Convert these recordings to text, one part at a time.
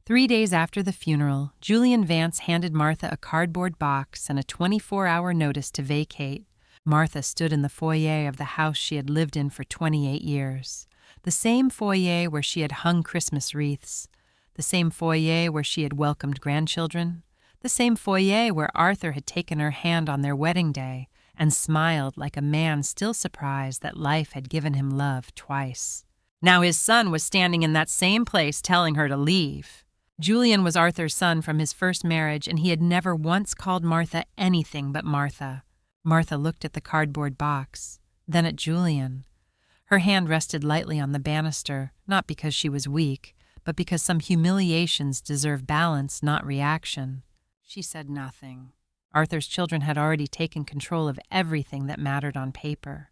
3 days after the funeral, Julian Vance handed Martha a cardboard box and a 24-hour notice to vacate. Martha stood in the foyer of the house she had lived in for 28 years. The same foyer where she had hung Christmas wreaths. The same foyer where she had welcomed grandchildren. The same foyer where Arthur had taken her hand on their wedding day and smiled like a man still surprised that life had given him love twice. Now his son was standing in that same place telling her to leave. Julian was Arthur's son from his first marriage, and he had never once called Martha anything but Martha. Martha looked at the cardboard box, then at Julian. Her hand rested lightly on the banister, not because she was weak, but because some humiliations deserve balance, not reaction. She said nothing. Arthur's children had already taken control of everything that mattered on paper.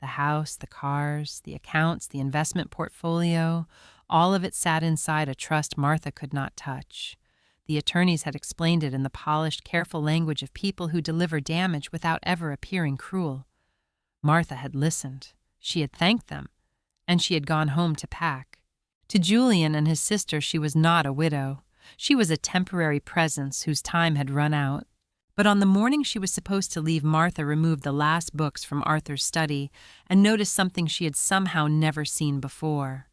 The house, the cars, the accounts, the investment portfolio, all of it sat inside a trust Martha could not touch. The attorneys had explained it in the polished, careful language of people who deliver damage without ever appearing cruel. Martha had listened. She had thanked them, and she had gone home to pack. To Julian and his sister she was not a widow. She was a temporary presence whose time had run out. But on the morning she was supposed to leave, Martha removed the last books from Arthur's study and noticed something she had somehow never seen before.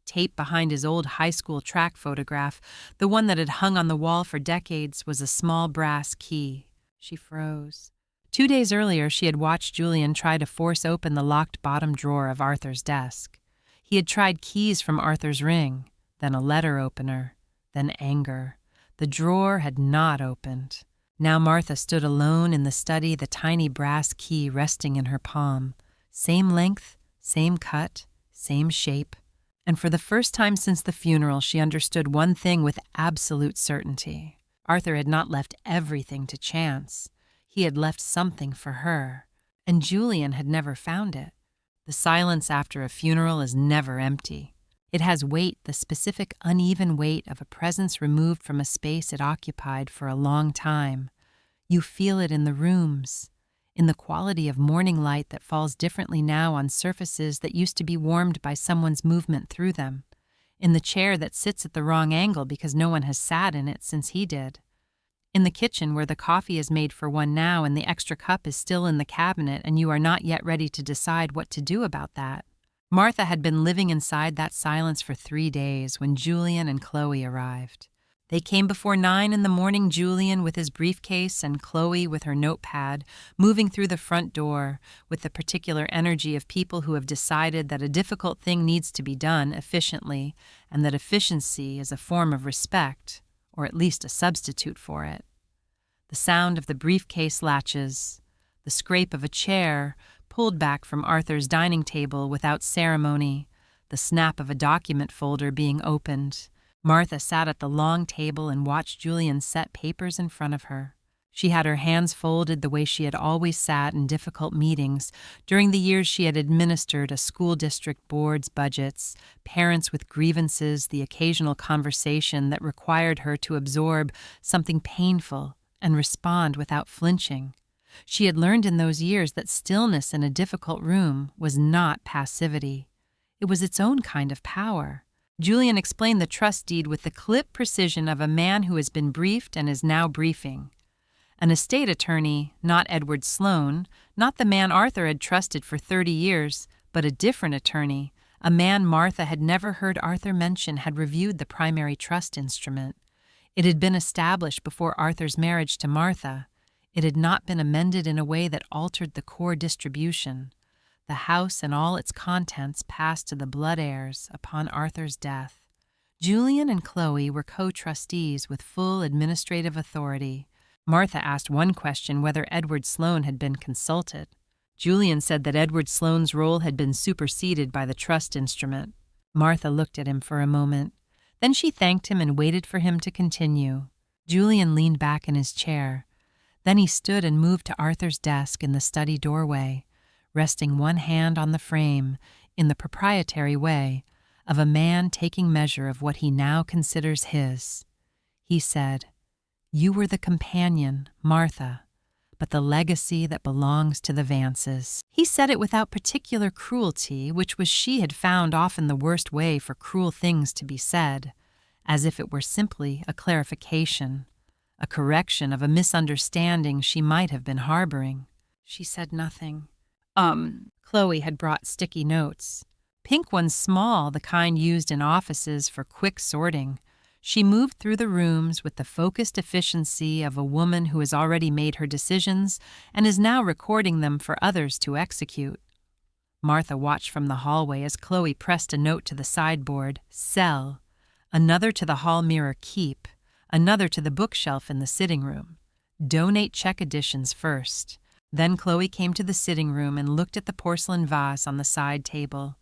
Taped behind his old high school track photograph, the one that had hung on the wall for decades, was a small brass key. She froze. 2 days earlier, she had watched Julian try to force open the locked bottom drawer of Arthur's desk. He had tried keys from Arthur's ring, then a letter opener, then anger. The drawer had not opened. Now Martha stood alone in the study, the tiny brass key resting in her palm. Same length, same cut, same shape. And for the first time since the funeral, she understood one thing with absolute certainty. Arthur had not left everything to chance. He had left something for her, and Julian had never found it. The silence after a funeral is never empty. It has weight, the specific uneven weight of a presence removed from a space it occupied for a long time. You feel it in the rooms, in the quality of morning light that falls differently now on surfaces that used to be warmed by someone's movement through them, in the chair that sits at the wrong angle because no one has sat in it since he did, in the kitchen where the coffee is made for one now and the extra cup is still in the cabinet and you are not yet ready to decide what to do about that. Martha had been living inside that silence for 3 days when Julian and Chloe arrived. They came before 9 in the morning, Julian with his briefcase and Chloe with her notepad, moving through the front door with the particular energy of people who have decided that a difficult thing needs to be done efficiently and that efficiency is a form of respect, or at least a substitute for it. The sound of the briefcase latches, the scrape of a chair pulled back from Arthur's dining table without ceremony, the snap of a document folder being opened. Martha sat at the long table and watched Julian set papers in front of her. She had her hands folded the way she had always sat in difficult meetings during the years she had administered a school district board's budgets, parents with grievances, the occasional conversation that required her to absorb something painful and respond without flinching. She had learned in those years that stillness in a difficult room was not passivity. It was its own kind of power. Julian explained the trust deed with the clip precision of a man who has been briefed and is now briefing. An estate attorney, not Edward Sloan, not the man Arthur had trusted for 30 years, but a different attorney, a man Martha had never heard Arthur mention, had reviewed the primary trust instrument. It had been established before Arthur's marriage to Martha. It had not been amended in a way that altered the core distribution. The house and all its contents passed to the blood heirs upon Arthur's death. Julian and Chloe were co-trustees with full administrative authority. Martha asked one question, whether Edward Sloan had been consulted. Julian said that Edward Sloan's role had been superseded by the trust instrument. Martha looked at him for a moment. Then she thanked him and waited for him to continue. Julian leaned back in his chair. Then he stood and moved to Arthur's desk in the study doorway, resting one hand on the frame in the proprietary way of a man taking measure of what he now considers his. He said, "You were the companion, Martha, but the legacy that belongs to the Vances." He said it without particular cruelty, which was she had found often the worst way for cruel things to be said. as if it were simply a clarification, a correction of a misunderstanding she might have been harboring. She said nothing. Chloe had brought sticky notes. Pink ones small, the kind used in offices for quick sorting. She moved through the rooms with the focused efficiency of a woman who has already made her decisions and is now recording them for others to execute. Martha watched from the hallway as Chloe pressed a note to the sideboard, sell, another to the hall mirror, keep, another to the bookshelf in the sitting room. Donate check editions first. Then Chloe came to the sitting room and looked at the porcelain vase on the side table.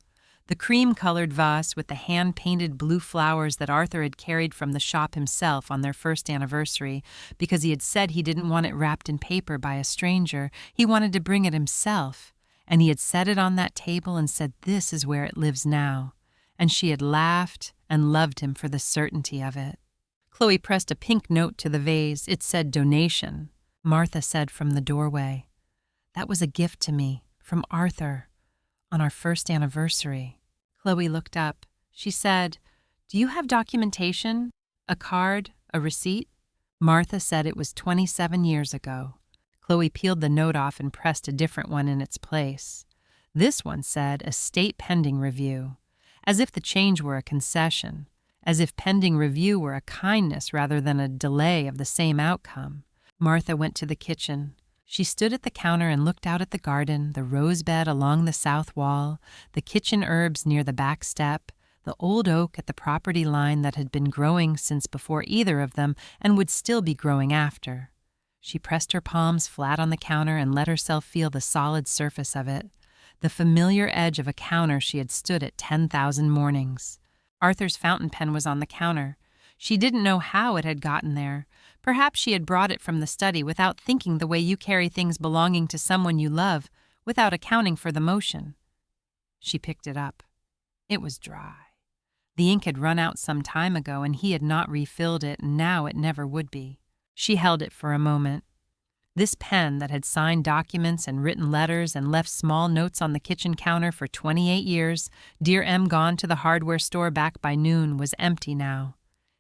The cream-colored vase with the hand-painted blue flowers that Arthur had carried from the shop himself on their first anniversary, because he had said he didn't want it wrapped in paper by a stranger. He wanted to bring it himself. And he had set it on that table and said, "This is where it lives now." And she had laughed and loved him for the certainty of it. Chloe pressed a pink note to the vase. It said donation. Martha said from the doorway, "That was a gift to me, from Arthur, on our first anniversary." Chloe looked up. She said, "Do you have documentation? A card? A receipt?" Martha said it was 27 years ago. Chloe peeled the note off and pressed a different one in its place. This one said estate pending review, as if the change were a concession, as if pending review were a kindness rather than a delay of the same outcome. Martha went to the kitchen. She stood at the counter and looked out at the garden, the rose bed along the south wall, the kitchen herbs near the back step, the old oak at the property line that had been growing since before either of them and would still be growing after. She pressed her palms flat on the counter and let herself feel the solid surface of it, the familiar edge of a counter she had stood at 10,000 mornings. Arthur's fountain pen was on the counter. She didn't know how it had gotten there. Perhaps she had brought it from the study without thinking the way you carry things belonging to someone you love, without accounting for the motion. She picked it up. It was dry. The ink had run out some time ago, and he had not refilled it, and now it never would be. She held it for a moment. This pen that had signed documents and written letters and left small notes on the kitchen counter for 28 years, "Dear M, gone to the hardware store back by noon," was empty now.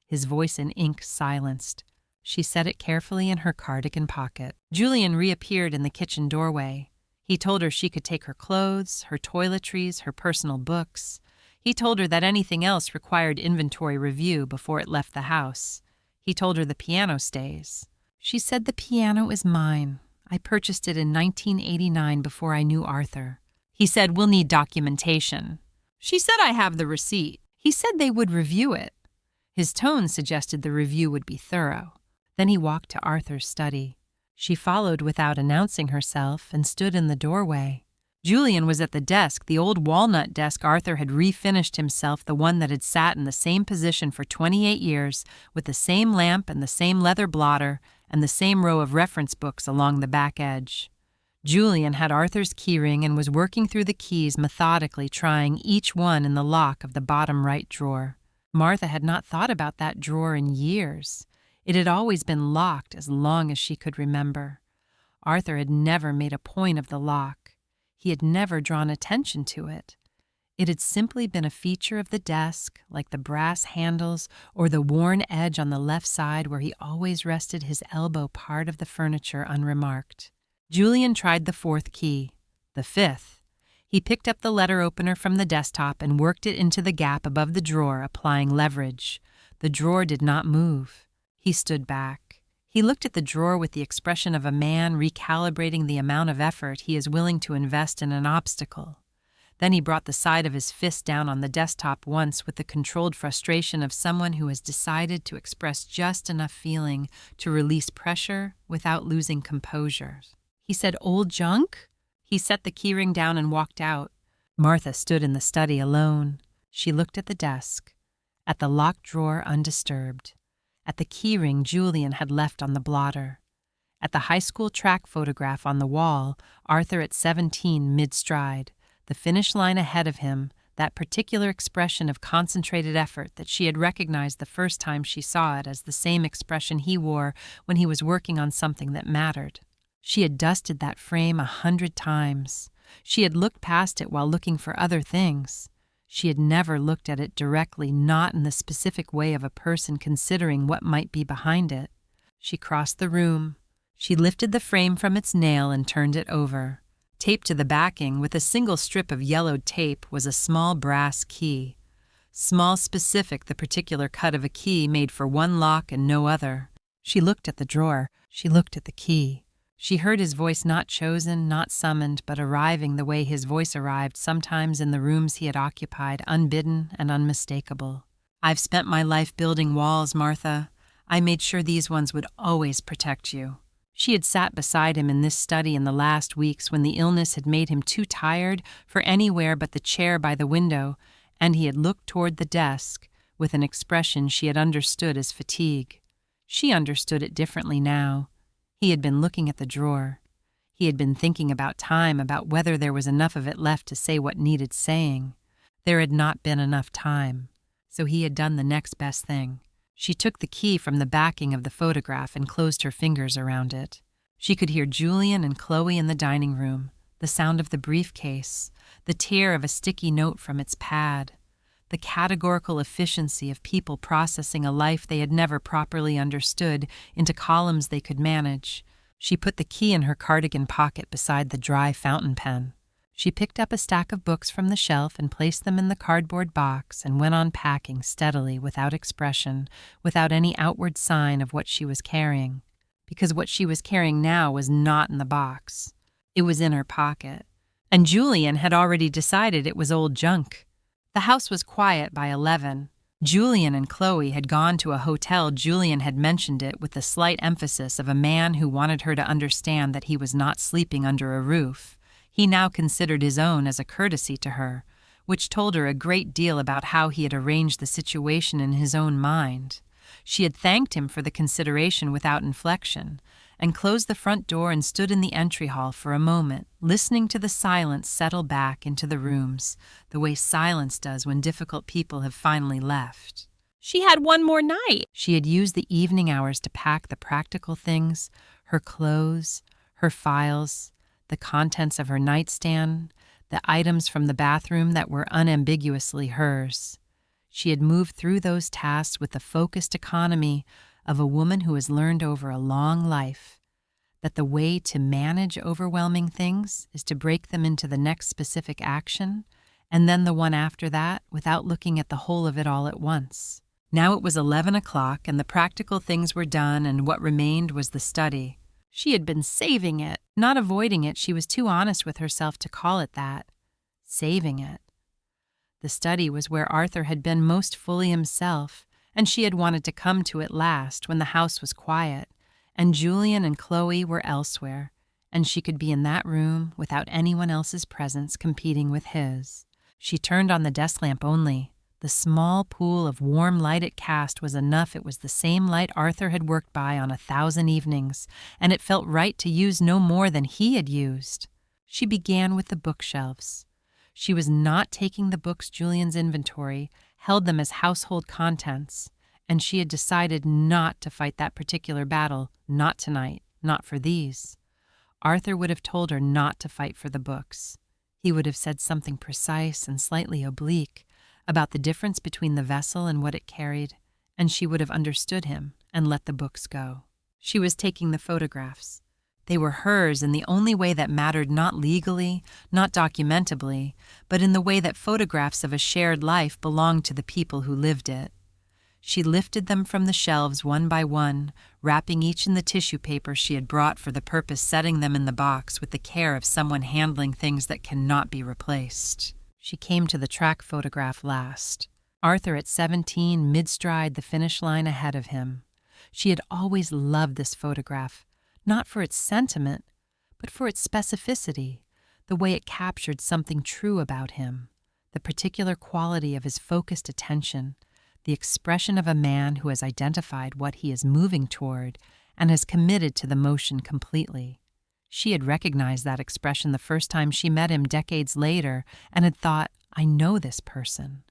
His voice in ink silenced. She set it carefully in her cardigan pocket. Julian reappeared in the kitchen doorway. He told her she could take her clothes, her toiletries, her personal books. He told her that anything else required inventory review before it left the house. He told her the piano stays. She said, "The piano is mine. I purchased it in 1989 before I knew Arthur." He said, "We'll need documentation." She said, "I have the receipt." He said they would review it. His tone suggested the review would be thorough. Then he walked to Arthur's study. She followed without announcing herself and stood in the doorway. Julian was at the desk, the old walnut desk Arthur had refinished himself, the one that had sat in the same position for 28 years, with the same lamp and the same leather blotter and the same row of reference books along the back edge. Julian had Arthur's keyring and was working through the keys methodically, trying each one in the lock of the bottom right drawer. Martha had not thought about that drawer in years. It had always been locked as long as she could remember. Arthur had never made a point of the lock. He had never drawn attention to it. It had simply been a feature of the desk, like the brass handles or the worn edge on the left side where he always rested his elbow, part of the furniture unremarked. Julian tried the fourth key, the fifth. He picked up the letter opener from the desktop and worked it into the gap above the drawer, applying leverage. The drawer did not move. He stood back. He looked at the drawer with the expression of a man recalibrating the amount of effort he is willing to invest in an obstacle. Then he brought the side of his fist down on the desktop once with the controlled frustration of someone who has decided to express just enough feeling to release pressure without losing composure. He said, "Old junk?" He set the keyring down and walked out. Martha stood in the study alone. She looked at the desk, at the locked drawer undisturbed, at the keyring Julian had left on the blotter, at the high school track photograph on the wall, Arthur at 17 mid-stride, the finish line ahead of him, that particular expression of concentrated effort that she had recognized the first time she saw it as the same expression he wore when he was working on something that mattered. She had dusted that frame 100 times. She had looked past it while looking for other things. She had never looked at it directly, not in the specific way of a person considering what might be behind it. She crossed the room. She lifted the frame from its nail and turned it over. Taped to the backing with a single strip of yellowed tape was a small brass key. Small, specific, the particular cut of a key made for one lock and no other. She looked at the drawer. She looked at the key. She heard his voice, not chosen, not summoned, but arriving the way his voice arrived sometimes in the rooms he had occupied, unbidden and unmistakable. "I've spent my life building walls, Martha. I made sure these ones would always protect you." She had sat beside him in this study in the last weeks when the illness had made him too tired for anywhere but the chair by the window, and he had looked toward the desk with an expression she had understood as fatigue. She understood it differently now. He had been looking at the drawer. He had been thinking about time, about whether there was enough of it left to say what needed saying. There had not been enough time, so he had done the next best thing. She took the key from the backing of the photograph and closed her fingers around it. She could hear Julian and Chloe in the dining room, the sound of the briefcase, the tear of a sticky note from its pad, the categorical efficiency of people processing a life they had never properly understood into columns they could manage. She put the key in her cardigan pocket beside the dry fountain pen. She picked up a stack of books from the shelf and placed them in the cardboard box and went on packing steadily, without expression, without any outward sign of what she was carrying. Because what she was carrying now was not in the box. It was in her pocket. And Julian had already decided it was old junk. The house was quiet by 11. Julian and Chloe had gone to a hotel. Julian had mentioned it with the slight emphasis of a man who wanted her to understand that he was not sleeping under a roof. He now considered his own as a courtesy to her, which told her a great deal about how he had arranged the situation in his own mind. She had thanked him for the consideration without inflection, and closed the front door and stood in the entry hall for a moment, listening to the silence settle back into the rooms, the way silence does when difficult people have finally left. She had one more night. She had used the evening hours to pack the practical things, her clothes, her files, the contents of her nightstand, the items from the bathroom that were unambiguously hers. She had moved through those tasks with the focused economy of a woman who has learned over a long life that the way to manage overwhelming things is to break them into the next specific action, and then the one after that, without looking at the whole of it all at once. Now it was 11 o'clock, and the practical things were done, and what remained was the study. She had been saving it, not avoiding it. She was too honest with herself to call it that. Saving it. The study was where Arthur had been most fully himself, and she had wanted to come to it last when the house was quiet, and Julian and Chloe were elsewhere, and she could be in that room without anyone else's presence competing with his. She turned on the desk lamp only. The small pool of warm light it cast was enough. It was the same light Arthur had worked by on 1,000 evenings, and it felt right to use no more than he had used. She began with the bookshelves. She was not taking the books Julian's inventory, held them as household contents, and she had decided not to fight that particular battle, not tonight, not for these. Arthur would have told her not to fight for the books. He would have said something precise and slightly oblique about the difference between the vessel and what it carried, and she would have understood him and let the books go. She was taking the photographs. They were hers in the only way that mattered, not legally, not documentably, but in the way that photographs of a shared life belonged to the people who lived it. She lifted them from the shelves one by one, wrapping each in the tissue paper she had brought for the purpose, setting them in the box with the care of someone handling things that cannot be replaced. She came to the track photograph last. Arthur at 17, mid-stride, the finish line ahead of him. She had always loved this photograph, not for its sentiment, but for its specificity, the way it captured something true about him, the particular quality of his focused attention, the expression of a man who has identified what he is moving toward and has committed to the motion completely. She had recognized that expression the first time she met him decades later and had thought, I know this person.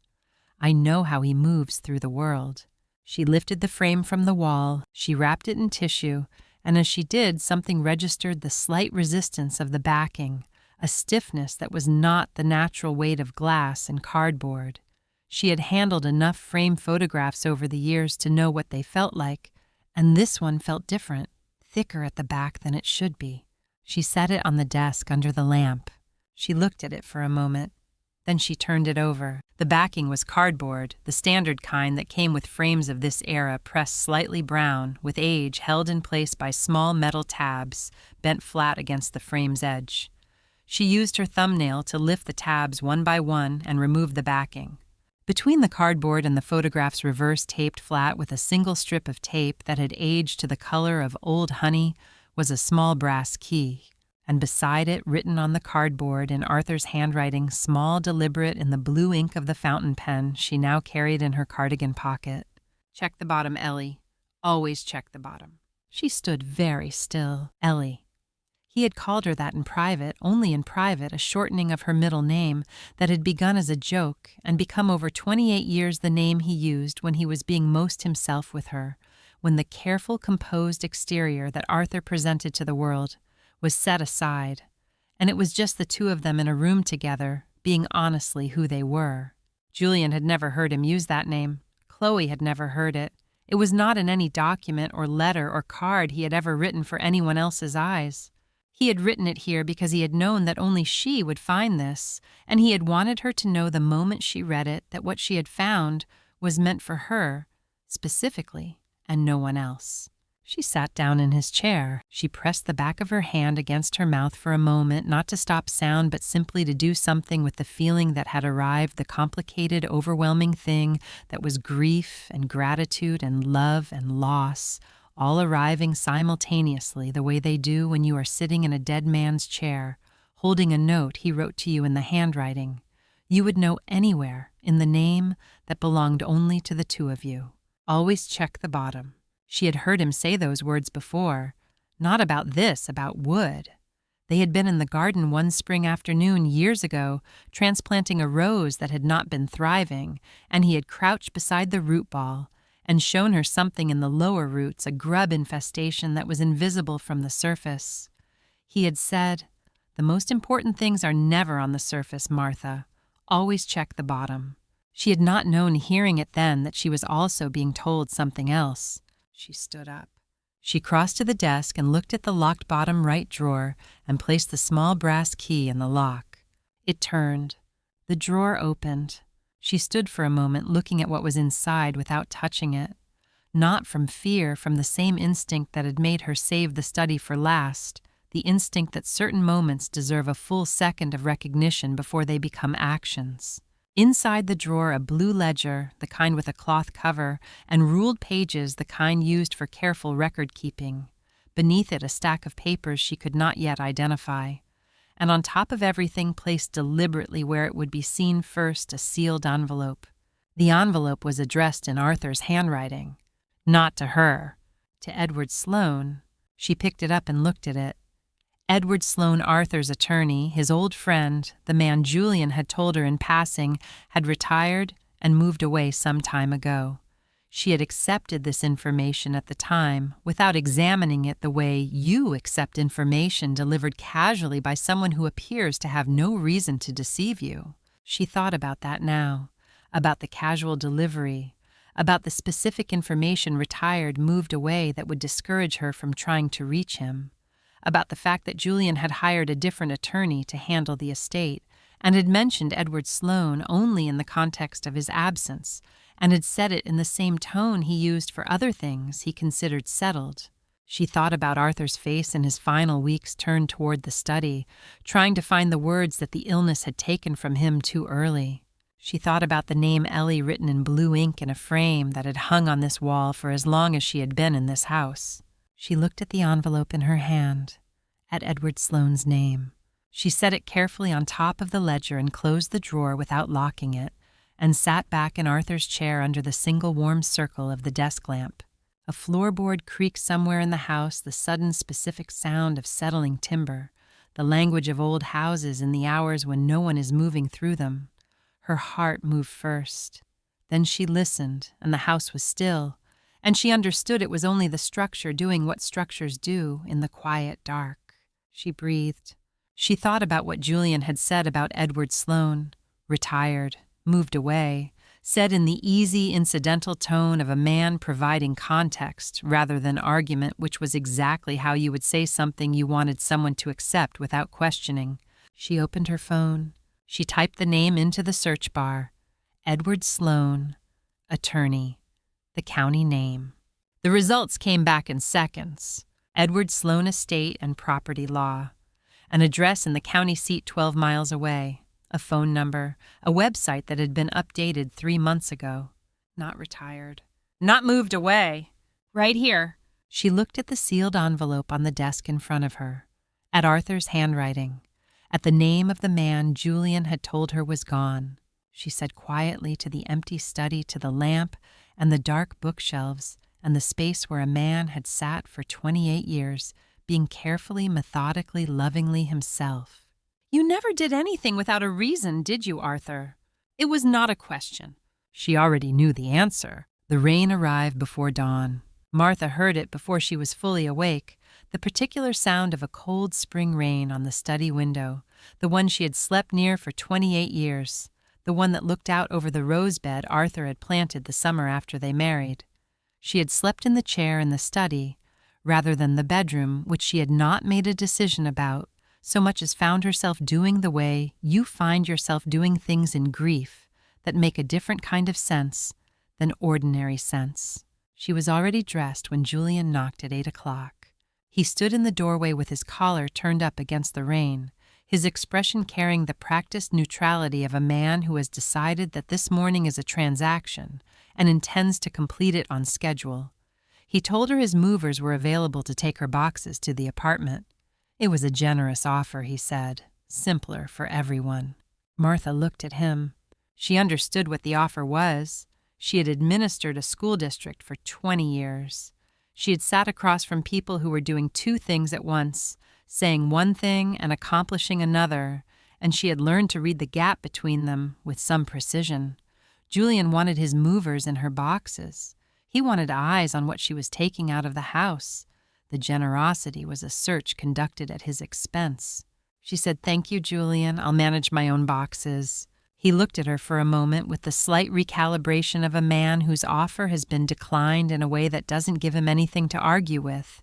I know how he moves through the world. She lifted the frame from the wall, she wrapped it in tissue, and as she did, something registered the slight resistance of the backing, a stiffness that was not the natural weight of glass and cardboard. She had handled enough frame photographs over the years to know what they felt like, and this one felt different, thicker at the back than it should be. She set it on the desk under the lamp. She looked at it for a moment. Then she turned it over. The backing was cardboard, the standard kind that came with frames of this era pressed slightly brown, with age held in place by small metal tabs bent flat against the frame's edge. She used her thumbnail to lift the tabs one by one and remove the backing. Between the cardboard and the photograph's reverse taped flat with a single strip of tape that had aged to the color of old honey was a small brass key, and beside it, written on the cardboard in Arthur's handwriting, small, deliberate, in the blue ink of the fountain pen she now carried in her cardigan pocket. "Check the bottom, Ellie. Always check the bottom." She stood very still. Ellie. He had called her that in private, only in private, a shortening of her middle name that had begun as a joke and become over 28 years the name he used when he was being most himself with her, when the careful, composed exterior that Arthur presented to the world was set aside, and it was just the two of them in a room together, being honestly who they were. Julian had never heard him use that name. Chloe had never heard it. It was not in any document or letter or card he had ever written for anyone else's eyes. He had written it here because he had known that only she would find this, and he had wanted her to know the moment she read it that what she had found was meant for her, specifically, and no one else. She sat down in his chair. She pressed the back of her hand against her mouth for a moment, not to stop sound, but simply to do something with the feeling that had arrived, the complicated, overwhelming thing that was grief and gratitude and love and loss, all arriving simultaneously the way they do when you are sitting in a dead man's chair, holding a note he wrote to you in the handwriting. You would know anywhere, in the name that belonged only to the two of you. Always check the bottom. She had heard him say those words before. Not about this, about wood. They had been in the garden one spring afternoon years ago, transplanting a rose that had not been thriving, and he had crouched beside the root ball and shown her something in the lower roots, a grub infestation that was invisible from the surface. He had said, "The most important things are never on the surface, Martha. Always check the bottom." She had not known hearing it then that she was also being told something else. She stood up. She crossed to the desk and looked at the locked bottom right drawer and placed the small brass key in the lock. It turned. The drawer opened. She stood for a moment looking at what was inside without touching it. Not from fear, from the same instinct that had made her save the study for last, the instinct that certain moments deserve a full second of recognition before they become actions. Inside the drawer, a blue ledger, the kind with a cloth cover, and ruled pages, the kind used for careful record-keeping. Beneath it, a stack of papers she could not yet identify. And on top of everything, placed deliberately where it would be seen first, a sealed envelope. The envelope was addressed in Arthur's handwriting. Not to her. To Edward Sloane. She picked it up and looked at it. Edward Sloane, Arthur's attorney, his old friend, the man Julian had told her in passing, had retired and moved away some time ago. She had accepted this information at the time, without examining it the way you accept information delivered casually by someone who appears to have no reason to deceive you. She thought about that now, about the casual delivery, about the specific information retired moved away that would discourage her from trying to reach him, about the fact that Julian had hired a different attorney to handle the estate, and had mentioned Edward Sloane only in the context of his absence, and had said it in the same tone he used for other things he considered settled. She thought about Arthur's face in his final weeks turned toward the study, trying to find the words that the illness had taken from him too early. She thought about the name Ellie written in blue ink in a frame that had hung on this wall for as long as she had been in this house. She looked at the envelope in her hand, at Edward Sloane's name. She set it carefully on top of the ledger and closed the drawer without locking it, and sat back in Arthur's chair under the single warm circle of the desk lamp. A floorboard creaked somewhere in the house, the sudden specific sound of settling timber, the language of old houses in the hours when no one is moving through them. Her heart moved first. Then she listened, and the house was still, and she understood it was only the structure doing what structures do in the quiet dark. She breathed. She thought about what Julian had said about Edward Sloane, retired, moved away, said in the easy, incidental tone of a man providing context rather than argument, which was exactly how you would say something you wanted someone to accept without questioning. She opened her phone. She typed the name into the search bar. Edward Sloane, attorney, the county name. The results came back in seconds. Edward Sloane Estate and Property Law. An address in the county seat 12 miles away. A phone number, a website that had been updated 3 months ago. Not retired. Not moved away. Right here. She looked at the sealed envelope on the desk in front of her, at Arthur's handwriting, at the name of the man Julian had told her was gone. She said quietly to the empty study, to the lamp and the dark bookshelves and the space where a man had sat for 28 years, being carefully, methodically, lovingly himself. You never did anything without a reason, did you, Arthur? It was not a question. She already knew the answer. The rain arrived before dawn. Martha heard it before she was fully awake, the particular sound of a cold spring rain on the study window, the one she had slept near for 28 years, the one that looked out over the rose bed Arthur had planted the summer after they married. She had slept in the chair in the study, rather than the bedroom, which she had not made a decision about, so much as found herself doing the way you find yourself doing things in grief that make a different kind of sense than ordinary sense. She was already dressed when Julian knocked at 8 o'clock. He stood in the doorway with his collar turned up against the rain, his expression carrying the practiced neutrality of a man who has decided that this morning is a transaction and intends to complete it on schedule. He told her his movers were available to take her boxes to the apartment. It was a generous offer, he said, simpler for everyone. Martha looked at him. She understood what the offer was. She had administered a school district for 20 years. She had sat across from people who were doing 2 things at once, saying one thing and accomplishing another, and she had learned to read the gap between them with some precision. Julian wanted his movers in her boxes. He wanted eyes on what she was taking out of the house. The generosity was a search conducted at his expense. She said, "Thank you, Julian. I'll manage my own boxes." He looked at her for a moment with the slight recalibration of a man whose offer has been declined in a way that doesn't give him anything to argue with.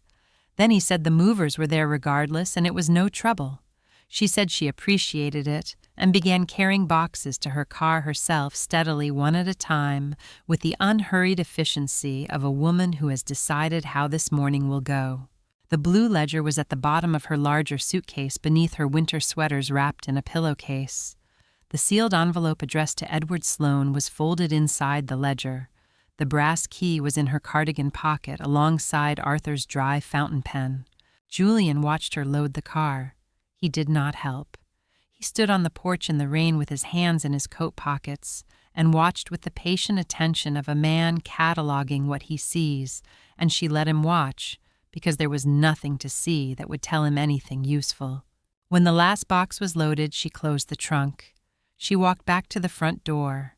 Then he said the movers were there regardless, and it was no trouble. She said she appreciated it and began carrying boxes to her car herself steadily, one at a time, with the unhurried efficiency of a woman who has decided how this morning will go. The blue ledger was at the bottom of her larger suitcase beneath her winter sweaters wrapped in a pillowcase. The sealed envelope addressed to Edward Sloane was folded inside the ledger. The brass key was in her cardigan pocket alongside Arthur's dry fountain pen. Julian watched her load the car. He did not help. He stood on the porch in the rain with his hands in his coat pockets and watched with the patient attention of a man cataloging what he sees, and she let him watch because there was nothing to see that would tell him anything useful. When the last box was loaded, she closed the trunk. She walked back to the front door.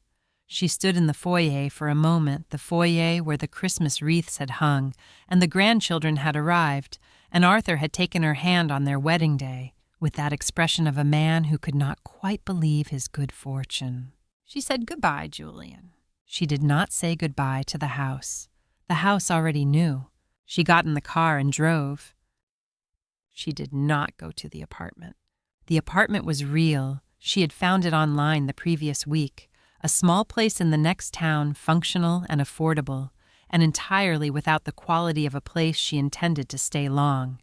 She stood in the foyer for a moment, the foyer where the Christmas wreaths had hung and the grandchildren had arrived, and Arthur had taken her hand on their wedding day, with that expression of a man who could not quite believe his good fortune. She said, "Goodbye, Julian." She did not say goodbye to the house. The house already knew. She got in the car and drove. She did not go to the apartment. The apartment was real. She had found it online the previous week. A small place in the next town, functional and affordable, and entirely without the quality of a place she intended to stay long.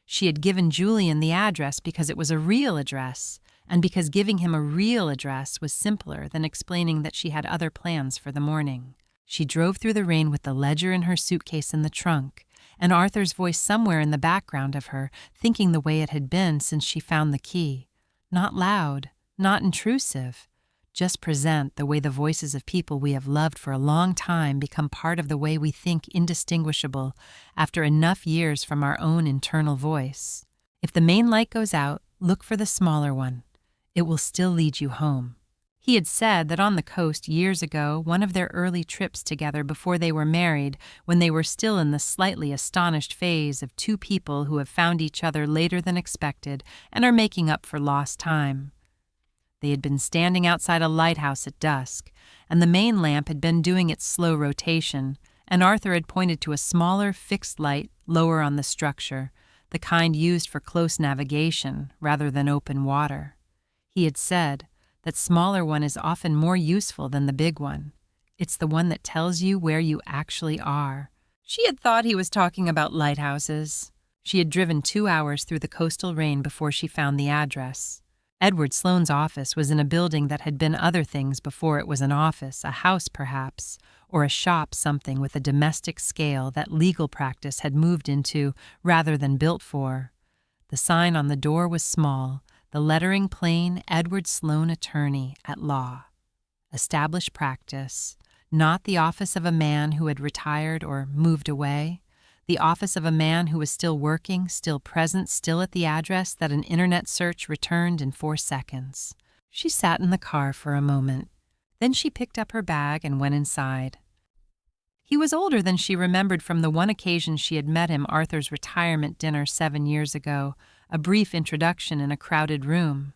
She had given Julian the address because it was a real address, and because giving him a real address was simpler than explaining that she had other plans for the morning. She drove through the rain with the ledger in her suitcase in the trunk, and Arthur's voice somewhere in the background of her, thinking the way it had been since she found the key. Not loud, not intrusive, just present the way the voices of people we have loved for a long time become part of the way we think, indistinguishable after enough years from our own internal voice. If the main light goes out, look for the smaller one. It will still lead you home. He had said that on the coast years ago, one of their early trips together before they were married, when they were still in the slightly astonished phase of two people who have found each other later than expected and are making up for lost time. They had been standing outside a lighthouse at dusk, and the main lamp had been doing its slow rotation, and Arthur had pointed to a smaller fixed light lower on the structure, the kind used for close navigation rather than open water. He had said, that smaller one is often more useful than the big one. It's the one that tells you where you actually are. She had thought he was talking about lighthouses. She had driven 2 hours through the coastal rain before she found the address. Edward Sloane's office was in a building that had been other things before it was an office, a house perhaps, or a shop, something with a domestic scale that legal practice had moved into rather than built for. The sign on the door was small, the lettering plain, Edward Sloane, attorney at law. Established practice, not the office of a man who had retired or moved away, the office of a man who was still working, still present, still at the address that an internet search returned in 4 seconds. She sat in the car for a moment. Then she picked up her bag and went inside. He was older than she remembered from the one occasion she had met him, Arthur's retirement dinner 7 years ago, a brief introduction in a crowded room.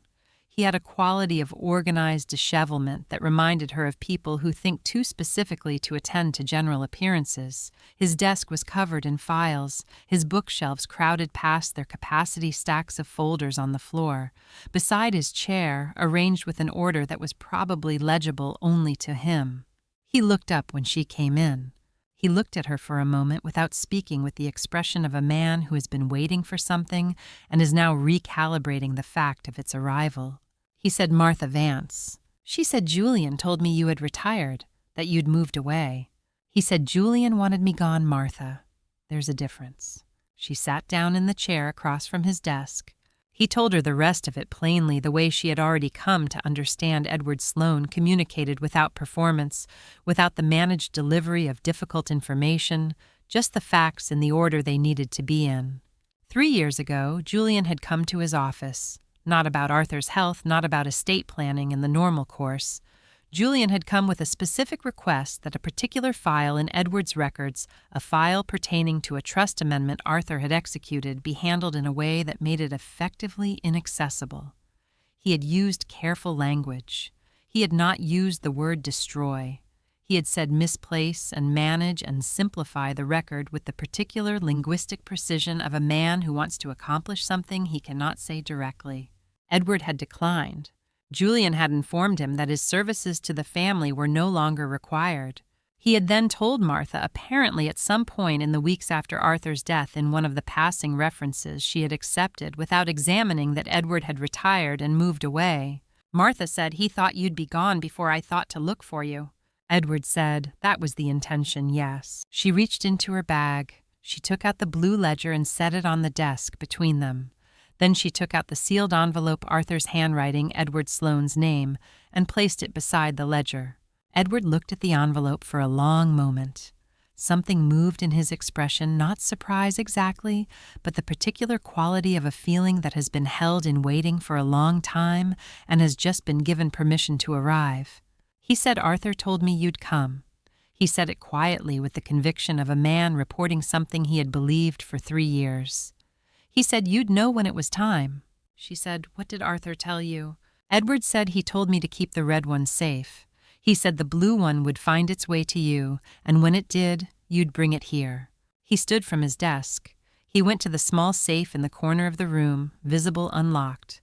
He had a quality of organized dishevelment that reminded her of people who think too specifically to attend to general appearances. His desk was covered in files, his bookshelves crowded past their capacity stacks of folders on the floor. Beside his chair, arranged with an order that was probably legible only to him. He looked up when she came in. He looked at her for a moment without speaking, with the expression of a man who has been waiting for something and is now recalibrating the fact of its arrival. He said, "Martha Vance." She said, "Julian told me you had retired, that you'd moved away." He said, "Julian wanted me gone, Martha. There's a difference." She sat down in the chair across from his desk. He told her the rest of it plainly, the way she had already come to understand Edward Sloane communicated without performance, without the managed delivery of difficult information, just the facts in the order they needed to be in. 3 years ago, Julian had come to his office, not about Arthur's health, not about estate planning in the normal course. Julian had come with a specific request that a particular file in Edward's records, a file pertaining to a trust amendment Arthur had executed, be handled in a way that made it effectively inaccessible. He had used careful language. He had not used the word destroy. He had said misplace and manage and simplify the record with the particular linguistic precision of a man who wants to accomplish something he cannot say directly. Edward had declined. Julian had informed him that his services to the family were no longer required. He had then told Martha, apparently at some point in the weeks after Arthur's death, in one of the passing references she had accepted without examining that Edward had retired and moved away. Martha said, "He thought you'd be gone before I thought to look for you." Edward said, "That was the intention, yes." She reached into her bag. She took out the blue ledger and set it on the desk between them. Then she took out the sealed envelope, Arthur's handwriting, Edward Sloane's name, and placed it beside the ledger. Edward looked at the envelope for a long moment. Something moved in his expression, not surprise exactly, but the particular quality of a feeling that has been held in waiting for a long time and has just been given permission to arrive. He said, "Arthur told me you'd come." He said it quietly, with the conviction of a man reporting something he had believed for 3 years. He said, "You'd know when it was time." She said, "What did Arthur tell you?" Edward said, "He told me to keep the red one safe. He said the blue one would find its way to you, and when it did, you'd bring it here." He stood from his desk. He went to the small safe in the corner of the room, visible unlocked.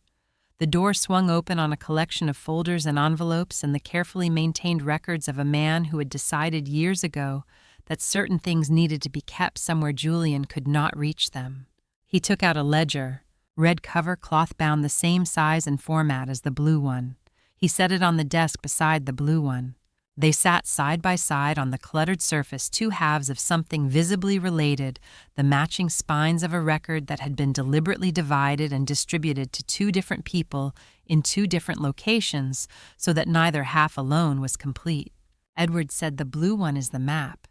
The door swung open on a collection of folders and envelopes and the carefully maintained records of a man who had decided years ago that certain things needed to be kept somewhere Julian could not reach them. He took out a ledger, red cover, cloth-bound, the same size and format as the blue one. He set it on the desk beside the blue one. They sat side by side on the cluttered surface, 2 halves of something visibly related, the matching spines of a record that had been deliberately divided and distributed to 2 different people in 2 different locations so that neither half alone was complete. Edward said, "The blue one is the map."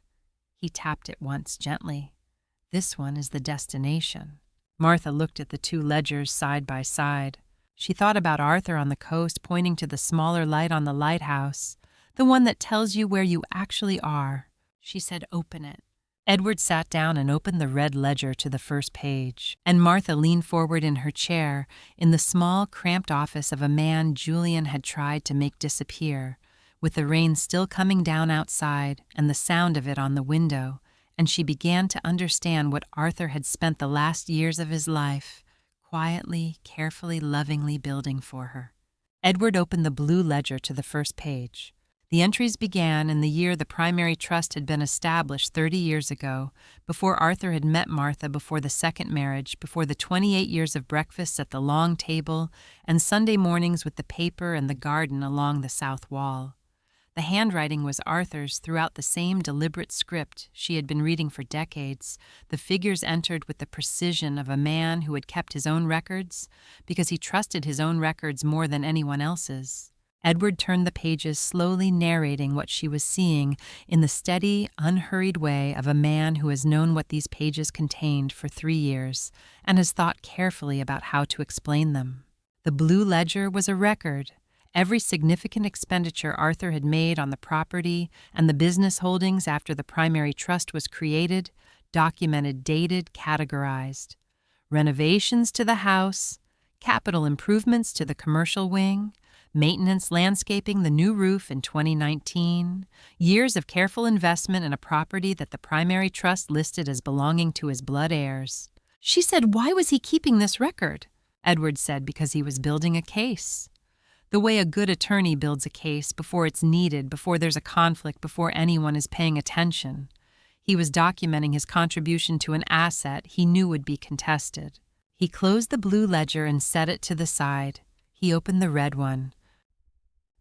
He tapped it once gently. "This one is the destination." Martha looked at the 2 ledgers side by side. She thought about Arthur on the coast pointing to the smaller light on the lighthouse, the one that tells you where you actually are. She said, "Open it." Edward sat down and opened the red ledger to the first page, and Martha leaned forward in her chair in the small, cramped office of a man Julian had tried to make disappear, with the rain still coming down outside and the sound of it on the window, and she began to understand what Arthur had spent the last years of his life quietly, carefully, lovingly building for her. Edward opened the blue ledger to the first page. The entries began in the year the primary trust had been established 30 years ago, before Arthur had met Martha, before the second marriage, before the 28 years of breakfasts at the long table and Sunday mornings with the paper and the garden along the south wall. The handwriting was Arthur's throughout the same deliberate script she had been reading for decades. The figures entered with the precision of a man who had kept his own records because he trusted his own records more than anyone else's. Edward turned the pages, slowly narrating what she was seeing in the steady, unhurried way of a man who has known what these pages contained for 3 years and has thought carefully about how to explain them. The blue ledger was a record. Every significant expenditure Arthur had made on the property and the business holdings after the primary trust was created, documented, dated, categorized. Renovations to the house, capital improvements to the commercial wing, maintenance, landscaping, the new roof in 2019, years of careful investment in a property that the primary trust listed as belonging to his blood heirs. She said, "Why was he keeping this record?" Edward said, "Because he was building a case. The way a good attorney builds a case, before it's needed, before there's a conflict, before anyone is paying attention. He was documenting his contribution to an asset he knew would be contested." He closed the blue ledger and set it to the side. He opened the red one.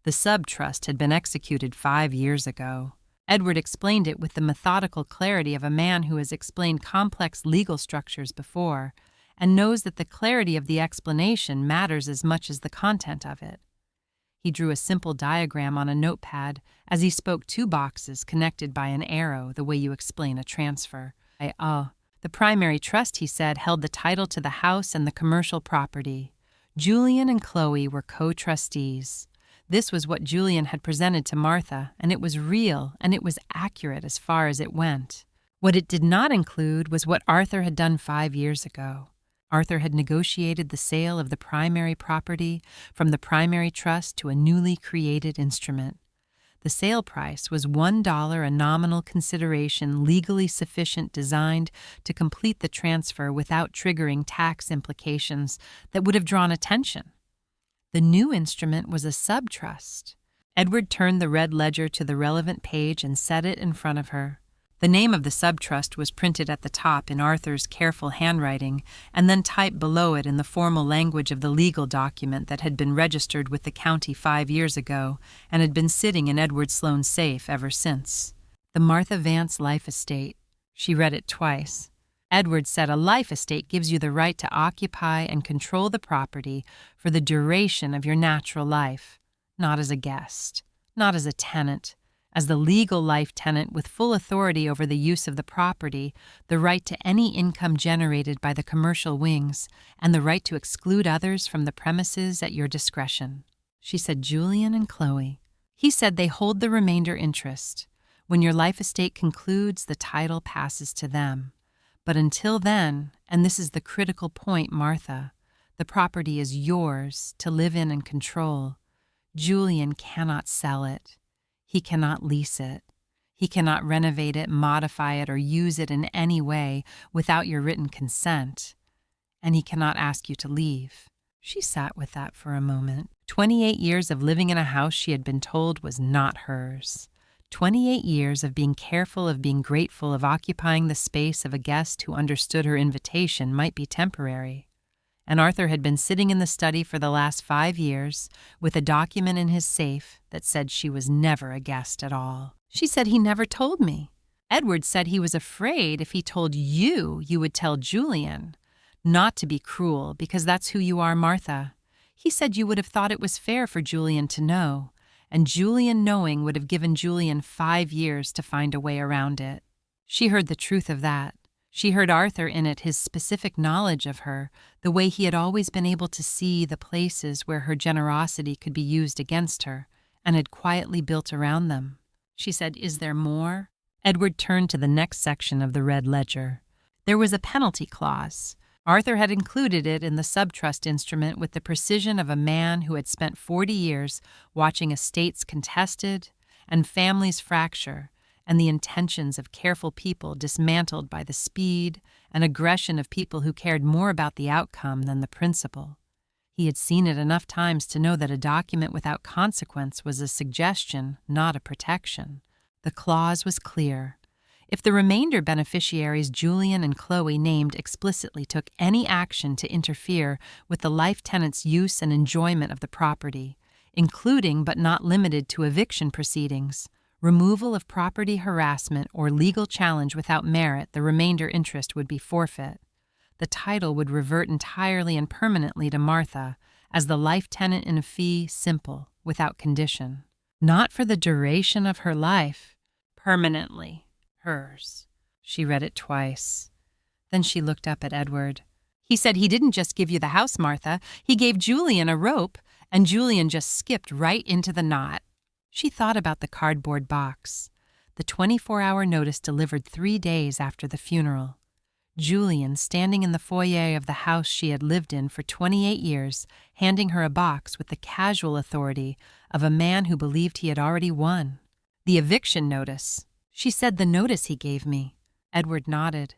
The sub-trust had been executed 5 years ago. Edward explained it with the methodical clarity of a man who has explained complex legal structures before and knows that the clarity of the explanation matters as much as the content of it. He drew a simple diagram on a notepad as he spoke 2 boxes connected by an arrow, the way you explain a transfer. The primary trust, he said, held the title to the house and the commercial property. Julian and Chloe were co-trustees. This was what Julian had presented to Martha, and it was real, and it was accurate as far as it went. What it did not include was what Arthur had done 5 years ago. Arthur had negotiated the sale of the primary property from the primary trust to a newly created instrument. The sale price was $1 a nominal consideration legally sufficient, designed to complete the transfer without triggering tax implications that would have drawn attention. The new instrument was a sub-trust. Edward turned the red ledger to the relevant page and set it in front of her. The name of the sub-trust was printed at the top in Arthur's careful handwriting and then typed below it in the formal language of the legal document that had been registered with the county 5 years ago and had been sitting in Edward Sloane's safe ever since. The Martha Vance Life Estate. She read it twice. Edward said, "A life estate gives you the right to occupy and control the property for the duration of your natural life, not as a guest, not as a tenant, as the legal life tenant with full authority over the use of the property, the right to any income generated by the commercial wings, and the right to exclude others from the premises at your discretion." She said, "Julian and Chloe." He said, "They hold the remainder interest. When your life estate concludes, the title passes to them. But until then, and this is the critical point, Martha, the property is yours to live in and control. Julian cannot sell it. He cannot lease it. He cannot renovate it, modify it, or use it in any way without your written consent. And he cannot ask you to leave." She sat with that for a moment. 28 years of living in a house she had been told was not hers. 28 years of being careful, of being grateful, of occupying the space of a guest who understood her invitation might be temporary. And Arthur had been sitting in the study for the last 5 years with a document in his safe that said she was never a guest at all. She said, "He never told me." Edward said he was afraid if he told you, you would tell Julian. Not to be cruel, because that's who you are, Martha. He said you would have thought it was fair for Julian to know, and Julian knowing would have given Julian 5 years to find a way around it. She heard the truth of that. She heard Arthur in it, his specific knowledge of her, the way he had always been able to see the places where her generosity could be used against her, and had quietly built around them. She said, "Is there more?" Edward turned to the next section of the red ledger. There was a penalty clause. Arthur had included it in the subtrust instrument with the precision of a man who had spent 40 years watching estates contested and families fracture, and the intentions of careful people dismantled by the speed and aggression of people who cared more about the outcome than the principle. He had seen it enough times to know that a document without consequence was a suggestion, not a protection. The clause was clear. If the remainder beneficiaries Julian and Chloe named explicitly took any action to interfere with the life tenant's use and enjoyment of the property, including but not limited to eviction proceedings, removal of property harassment, or legal challenge without merit, the remainder interest would be forfeit. The title would revert entirely and permanently to Martha as the life tenant in a fee simple, without condition. Not for the duration of her life, permanently hers. She read it twice. Then she looked up at Edward. "He said he didn't just give you the house, Martha. He gave Julian a rope, and Julian just skipped right into the knot." She thought about the cardboard box. The 24-hour notice delivered 3 days after the funeral. Julian standing in the foyer of the house she had lived in for 28 years, handing her a box with the casual authority of a man who believed he had already won. The eviction notice. She said, "The notice he gave me." Edward nodded.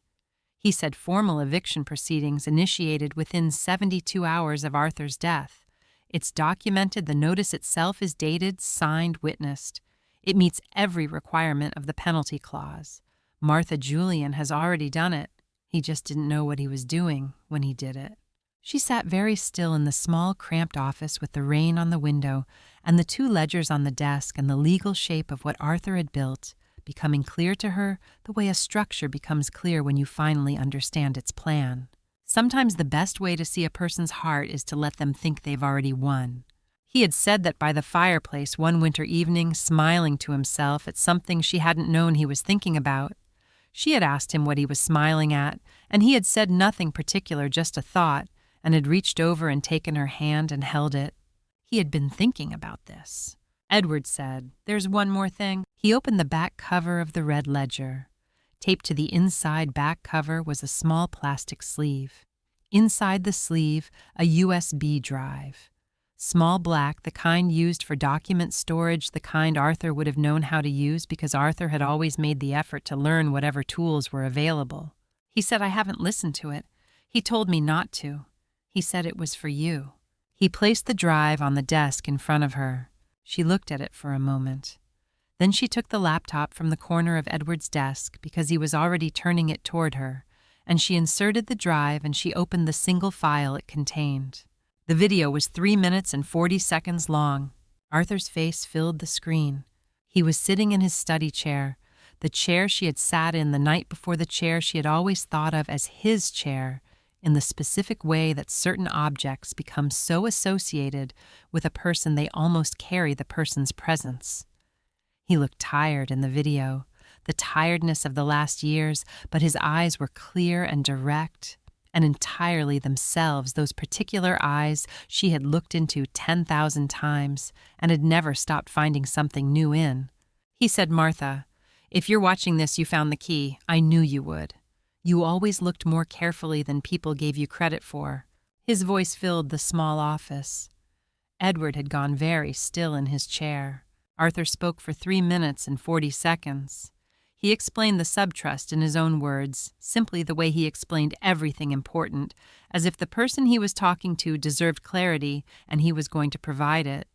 He said formal eviction proceedings initiated within 72 hours of Arthur's death. It's documented, the notice itself is dated, signed, witnessed. It meets every requirement of the penalty clause. Martha Julian has already done it. He just didn't know what he was doing when he did it. She sat very still in the small, cramped office with the rain on the window and the 2 ledgers on the desk and the legal shape of what Arthur had built, becoming clear to her the way a structure becomes clear when you finally understand its plan. Sometimes the best way to see a person's heart is to let them think they've already won. He had said that by the fireplace one winter evening, smiling to himself at something she hadn't known he was thinking about. She had asked him what he was smiling at, and he had said nothing particular, just a thought, and had reached over and taken her hand and held it. He had been thinking about this. Edward said, "There's one more thing." He opened the back cover of the red ledger. Taped to the inside back cover was a small plastic sleeve. Inside the sleeve, a USB drive. Small black, the kind used for document storage, the kind Arthur would have known how to use because Arthur had always made the effort to learn whatever tools were available. He said, "I haven't listened to it. He told me not to. He said it was for you." He placed the drive on the desk in front of her. She looked at it for a moment. Then she took the laptop from the corner of Edward's desk because he was already turning it toward her, and she inserted the drive and she opened the single file it contained. The video was 3 minutes and 40 seconds long. Arthur's face filled the screen. He was sitting in his study chair, the chair she had sat in the night before, the chair she had always thought of as his chair, in the specific way that certain objects become so associated with a person they almost carry the person's presence. He looked tired in the video, the tiredness of the last years, but his eyes were clear and direct, and entirely themselves, those particular eyes she had looked into 10,000 times and had never stopped finding something new in. He said, "Martha, if you're watching this, you found the key. I knew you would. You always looked more carefully than people gave you credit for." His voice filled the small office. Edward had gone very still in his chair. Arthur spoke for 3 minutes and 40 seconds. He explained the subtrust in his own words, simply the way he explained everything important, as if the person he was talking to deserved clarity and he was going to provide it.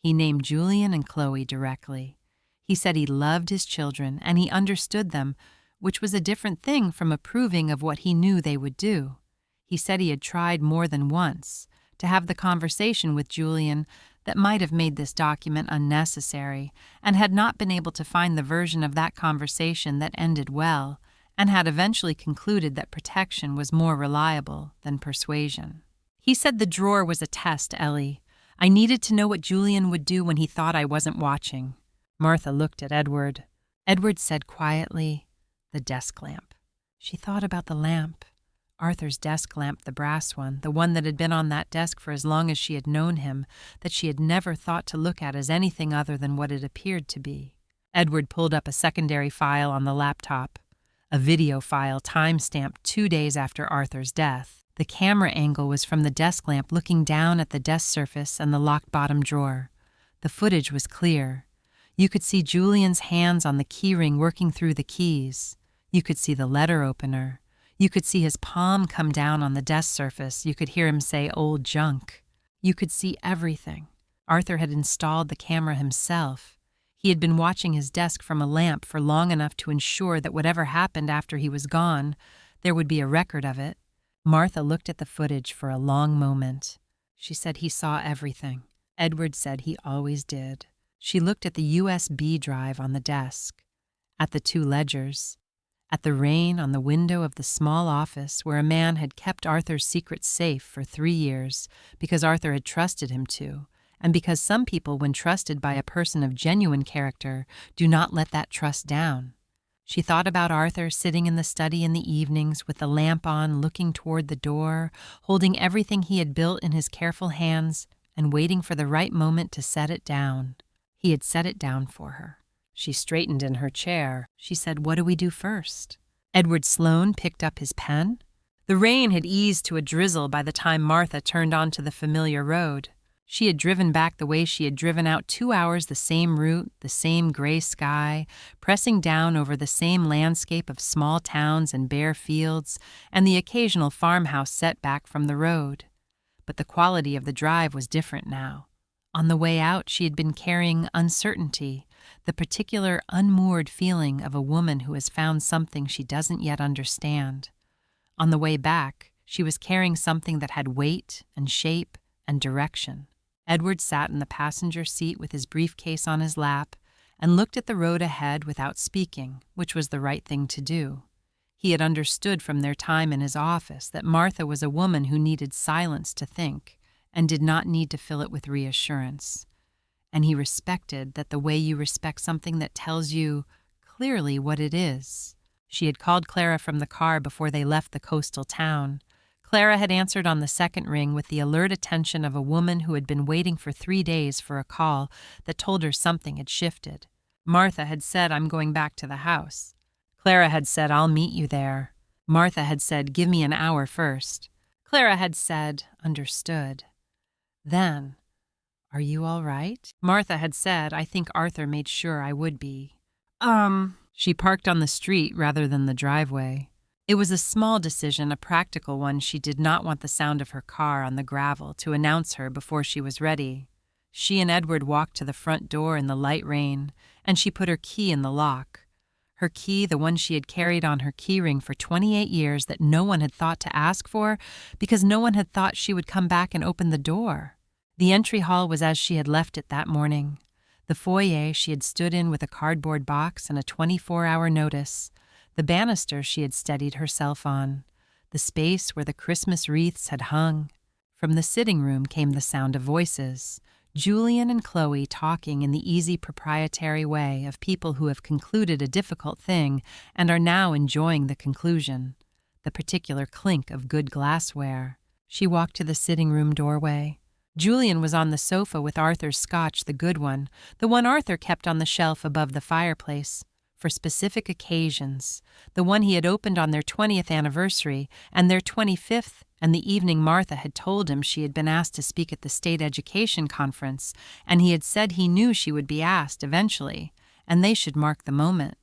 He named Julian and Chloe directly. He said he loved his children and he understood them, which was a different thing from approving of what he knew they would do. He said he had tried more than once to have the conversation with Julian that might have made this document unnecessary, and had not been able to find the version of that conversation that ended well, and had eventually concluded that protection was more reliable than persuasion. He said the drawer was a test, Ellie. I needed to know what Julian would do when he thought I wasn't watching. Martha looked at Edward. Edward said quietly, "The desk lamp." She thought about the lamp. Arthur's desk lamp, the brass one, the one that had been on that desk for as long as she had known him, that she had never thought to look at as anything other than what it appeared to be. Edward pulled up a secondary file on the laptop, a video file time-stamped 2 days after Arthur's death. The camera angle was from the desk lamp looking down at the desk surface and the locked bottom drawer. The footage was clear. You could see Julian's hands on the keyring working through the keys. You could see the letter opener. You could see his palm come down on the desk surface. You could hear him say, "Old junk." You could see everything. Arthur had installed the camera himself. He had been watching his desk from a lamp for long enough to ensure that whatever happened after he was gone, there would be a record of it. Martha looked at the footage for a long moment. She said he saw everything. Edward said he always did. She looked at the USB drive on the desk, at the 2 ledgers, at the rain on the window of the small office where a man had kept Arthur's secret safe for 3 years because Arthur had trusted him to, and because some people, when trusted by a person of genuine character, do not let that trust down. She thought about Arthur sitting in the study in the evenings with the lamp on, looking toward the door, holding everything he had built in his careful hands and waiting for the right moment to set it down. He had set it down for her. She straightened in her chair. She said, "What do we do first?" Edward Sloane picked up his pen. The rain had eased to a drizzle by the time Martha turned onto the familiar road. She had driven back the way she had driven out 2 hours the same route, the same gray sky, pressing down over the same landscape of small towns and bare fields, and the occasional farmhouse set back from the road. But the quality of the drive was different now. On the way out, she had been carrying uncertainty, the particular unmoored feeling of a woman who has found something she doesn't yet understand. On the way back, she was carrying something that had weight and shape and direction. Edward sat in the passenger seat with his briefcase on his lap and looked at the road ahead without speaking, which was the right thing to do. He had understood from their time in his office that Martha was a woman who needed silence to think and did not need to fill it with reassurance. And he respected that the way you respect something that tells you clearly what it is. She had called Clara from the car before they left the coastal town. Clara had answered on the second ring with the alert attention of a woman who had been waiting for 3 days for a call that told her something had shifted. Martha had said, "I'm going back to the house." Clara had said, "I'll meet you there." Martha had said, "Give me an hour first." Clara had said, "Understood." Then, "Are you all right?" Martha had said, "I think Arthur made sure I would be." She parked on the street rather than the driveway. It was a small decision, a practical one. She did not want the sound of her car on the gravel to announce her before she was ready. She and Edward walked to the front door in the light rain, and she put her key in the lock. Her key, the one she had carried on her keyring for 28 years that no one had thought to ask for because no one had thought she would come back and open the door. The entry hall was as she had left it that morning. The foyer she had stood in with a cardboard box and a 24-hour notice. The banister she had steadied herself on. The space where the Christmas wreaths had hung. From the sitting room came the sound of voices. Julian and Chloe talking in the easy proprietary way of people who have concluded a difficult thing and are now enjoying the conclusion. The particular clink of good glassware. She walked to the sitting room doorway. Julian was on the sofa with Arthur's scotch, the good one, the one Arthur kept on the shelf above the fireplace, for specific occasions, the one he had opened on their 20th anniversary and their 25th, and the evening Martha had told him she had been asked to speak at the state education conference, and he had said he knew she would be asked eventually, and they should mark the moment.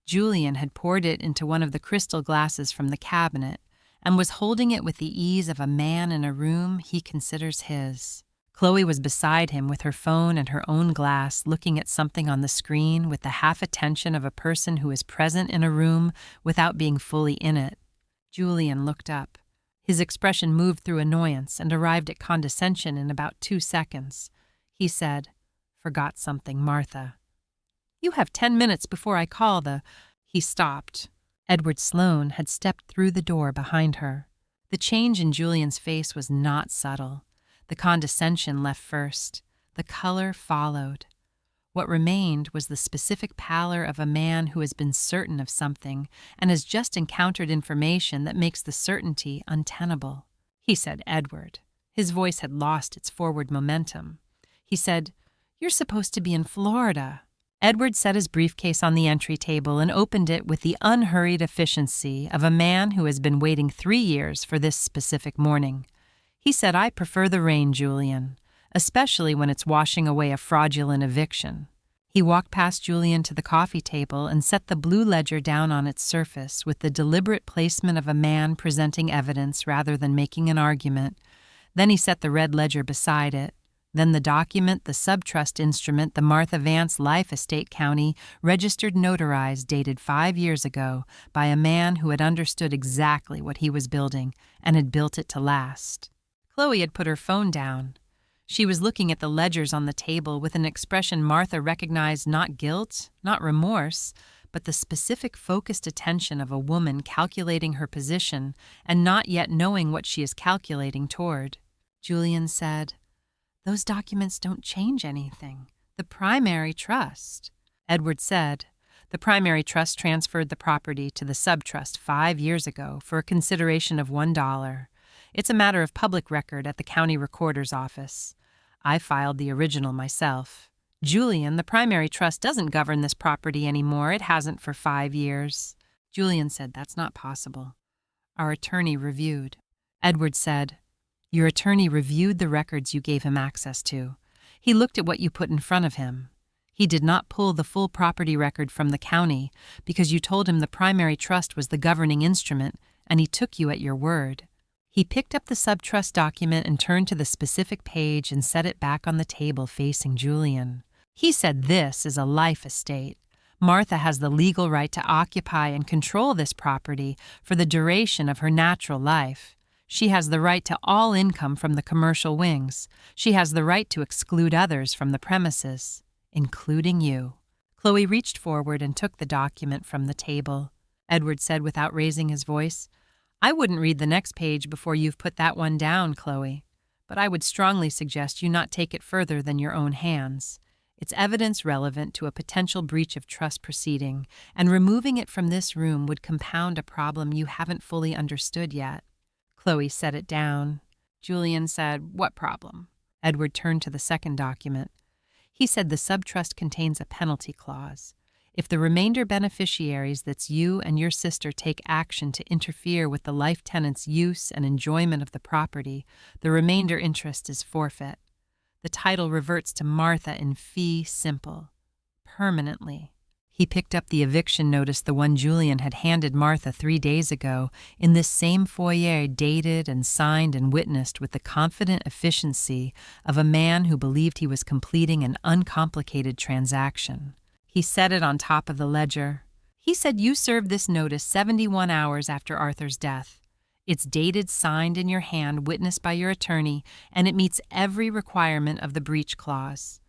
Julian had poured it into one of the crystal glasses from the cabinet, and was holding it with the ease of a man in a room he considers his. Chloe was beside him with her phone and her own glass, looking at something on the screen with the half-attention of a person who is present in a room without being fully in it. Julian looked up. His expression moved through annoyance and arrived at condescension in about 2 seconds. He said, "Forgot something, Martha." "You have 10 minutes before I call the—" He stopped. Edward Sloane had stepped through the door behind her. The change in Julian's face was not subtle. The condescension left first. The color followed. What remained was the specific pallor of a man who has been certain of something and has just encountered information that makes the certainty untenable. He said, "Edward." His voice had lost its forward momentum. He said, "You're supposed to be in Florida." Edward set his briefcase on the entry table and opened it with the unhurried efficiency of a man who has been waiting 3 years for this specific morning. He said, "I prefer the rain, Julian, especially when it's washing away a fraudulent eviction." He walked past Julian to the coffee table and set the blue ledger down on its surface with the deliberate placement of a man presenting evidence rather than making an argument. Then he set the red ledger beside it. Then the document, the subtrust instrument, the Martha Vance Life Estate County, registered notarized, dated 5 years ago, by a man who had understood exactly what he was building and had built it to last. Chloe had put her phone down. She was looking at the ledgers on the table with an expression Martha recognized not guilt, not remorse, but the specific focused attention of a woman calculating her position and not yet knowing what she is calculating toward. Julian said, "Those documents don't change anything. The primary trust." Edward said, "The primary trust transferred the property to the subtrust 5 years ago for a consideration of $1. It's a matter of public record at the county recorder's office. I filed the original myself. Julian, the primary trust doesn't govern this property anymore. It hasn't for 5 years." Julian said, "That's not possible. Our attorney reviewed." Edward said, "Your attorney reviewed the records you gave him access to. He looked at what you put in front of him. He did not pull the full property record from the county because you told him the primary trust was the governing instrument, and he took you at your word. He picked up the subtrust document and turned to the specific page and set it back on the table facing Julian. He said, 'This is a life estate. Martha has the legal right to occupy and control this property for the duration of her natural life. She has the right to all income from the commercial wings. She has the right to exclude others from the premises, including you.'" Chloe reached forward and took the document from the table. Edward said without raising his voice, "I wouldn't read the next page before you've put that one down, Chloe, but I would strongly suggest you not take it further than your own hands. It's evidence relevant to a potential breach of trust proceeding, and removing it from this room would compound a problem you haven't fully understood yet." Chloe set it down. Julian said, "What problem?" Edward turned to the second document. He said the subtrust contains a penalty clause. If the remainder beneficiaries, that's you and your sister, take action to interfere with the life tenant's use and enjoyment of the property, the remainder interest is forfeit. The title reverts to Martha in fee simple, permanently. He picked up the eviction notice, the one Julian had handed Martha 3 days ago, in this same foyer, dated and signed and witnessed with the confident efficiency of a man who believed he was completing an uncomplicated transaction. He set it on top of the ledger. He said, "You served this notice 71 hours after Arthur's death. It's dated, signed in your hand, witnessed by your attorney, and it meets every requirement of the breach clause.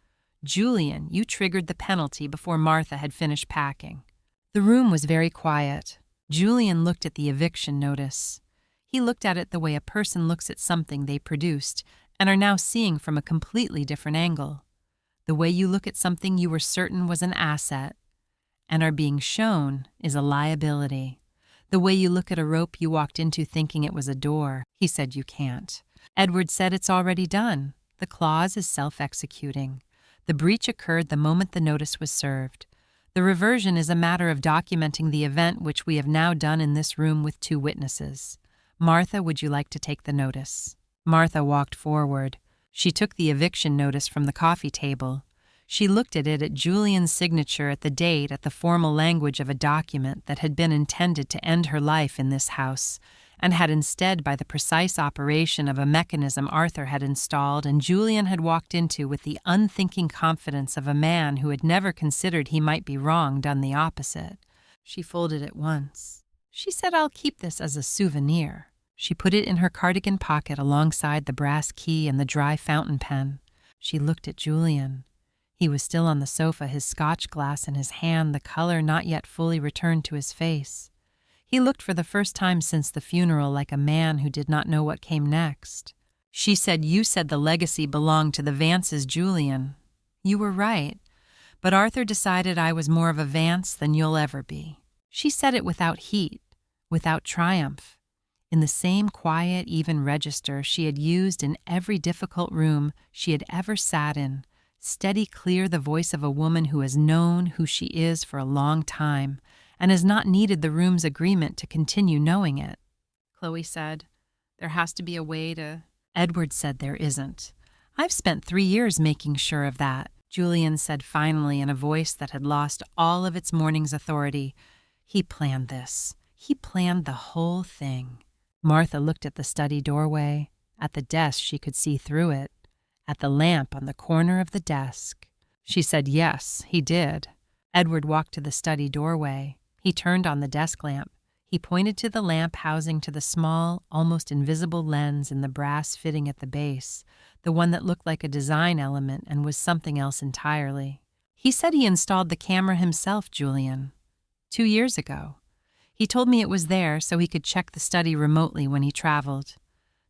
Julian, you triggered the penalty before Martha had finished packing." The room was very quiet. Julian looked at the eviction notice. He looked at it the way a person looks at something they produced and are now seeing from a completely different angle. The way you look at something you were certain was an asset and are being shown is a liability. The way you look at a rope you walked into thinking it was a door. He said you can't. Edward said it's already done. The clause is self-executing. The breach occurred the moment the notice was served. The reversion is a matter of documenting the event, which we have now done in this room with 2 witnesses. Martha, would you like to take the notice? Martha walked forward. She took the eviction notice from the coffee table. She looked at it, at Julian's signature, at the date, at the formal language of a document that had been intended to end her life in this house, and had instead, by the precise operation of a mechanism Arthur had installed and Julian had walked into with the unthinking confidence of a man who had never considered he might be wrong, done the opposite. She folded it once. She said, "I'll keep this as a souvenir." She put it in her cardigan pocket alongside the brass key and the dry fountain pen. She looked at Julian. He was still on the sofa, his scotch glass in his hand, the color not yet fully returned to his face. He looked for the first time since the funeral like a man who did not know what came next. She said, "You said the legacy belonged to the Vances, Julian." "You were right. But Arthur decided I was more of a Vance than you'll ever be. She said it without heat, without triumph. In the same quiet, even register she had used in every difficult room she had ever sat in, steady clear the voice of a woman who has known who she is for a long time and has not needed the room's agreement to continue knowing it. Chloe said, "There has to be a way to—" Edward said there isn't. "I've spent 3 years making sure of that," Julian said finally in a voice that had lost all of its morning's authority. "He planned this. He planned the whole thing." Martha looked at the study doorway, at the desk she could see through it, at the lamp on the corner of the desk. She said yes, he did. Edward walked to the study doorway. He turned on the desk lamp. He pointed to the lamp housing to the small, almost invisible lens in the brass fitting at the base, the one that looked like a design element and was something else entirely. "He said he installed the camera himself, Julian. 2 years ago. He told me it was there so he could check the study remotely when he traveled.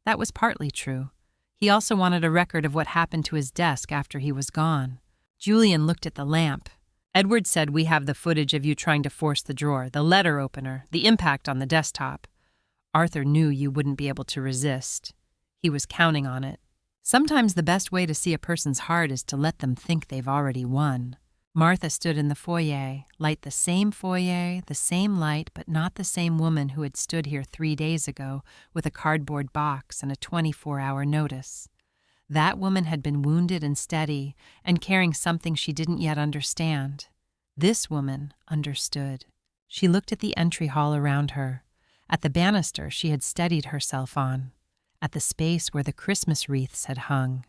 That was partly true. He also wanted a record of what happened to his desk after he was gone." Julian looked at the lamp. "Edward said we have the footage of you trying to force the drawer, the letter opener, the impact on the desktop. Arthur knew you wouldn't be able to resist. He was counting on it. Sometimes the best way to see a person's heart is to let them think they've already won." Martha stood in the foyer, the same light, but not the same woman who had stood here 3 days ago with a cardboard box and a 24-hour notice. That woman had been wounded and steady and carrying something she didn't yet understand. This woman understood. She looked at the entry hall around her, at the banister she had steadied herself on, at the space where the Christmas wreaths had hung,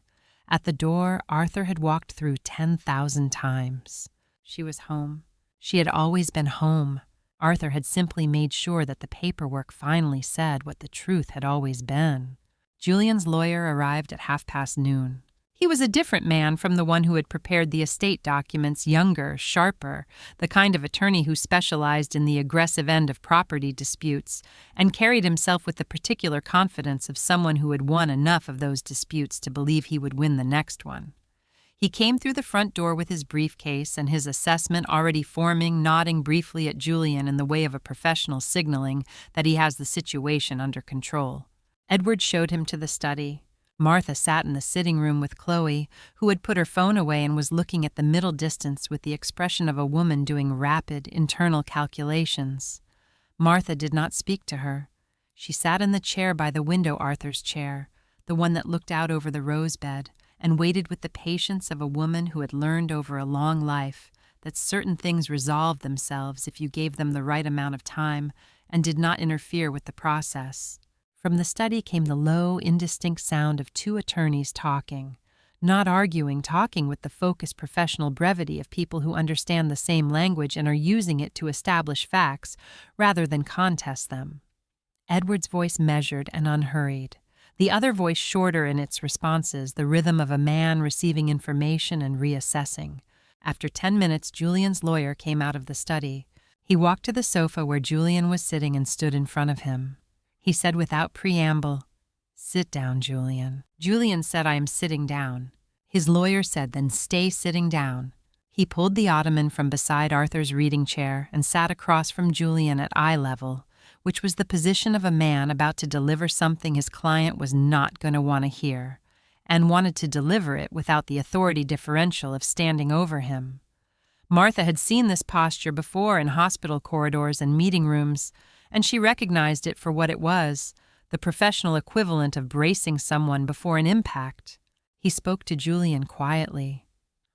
at the door Arthur had walked through 10,000 times. She was home. She had always been home. Arthur had simply made sure that the paperwork finally said what the truth had always been. Julian's lawyer arrived at noon. He was a different man from the one who had prepared the estate documents, younger, sharper, the kind of attorney who specialized in the aggressive end of property disputes and carried himself with the particular confidence of someone who had won enough of those disputes to believe he would win the next one. He came through the front door with his briefcase and his assessment already forming, nodding briefly at Julian in the way of a professional signaling that he has the situation under control. Edward showed him to the study. Martha sat in the sitting room with Chloe, who had put her phone away and was looking at the middle distance with the expression of a woman doing rapid, internal calculations. Martha did not speak to her. She sat in the chair by the window, Arthur's chair, the one that looked out over the rose bed, and waited with the patience of a woman who had learned over a long life that certain things resolved themselves if you gave them the right amount of time and did not interfere with the process. From the study came the low, indistinct sound of 2 attorneys talking, not arguing, talking with the focused professional brevity of people who understand the same language and are using it to establish facts rather than contest them. Edward's voice measured and unhurried, the other voice shorter in its responses, the rhythm of a man receiving information and reassessing. After 10 minutes, Julian's lawyer came out of the study. He walked to the sofa where Julian was sitting and stood in front of him. He said without preamble, "Sit down, Julian." Julian said, "I am sitting down." His lawyer said, "Then stay sitting down." He pulled the ottoman from beside Arthur's reading chair and sat across from Julian at eye level, which was the position of a man about to deliver something his client was not going to want to hear, and wanted to deliver it without the authority differential of standing over him. Martha had seen this posture before in hospital corridors and meeting rooms, and she recognized it for what it was, the professional equivalent of bracing someone before an impact. He spoke to Julian quietly.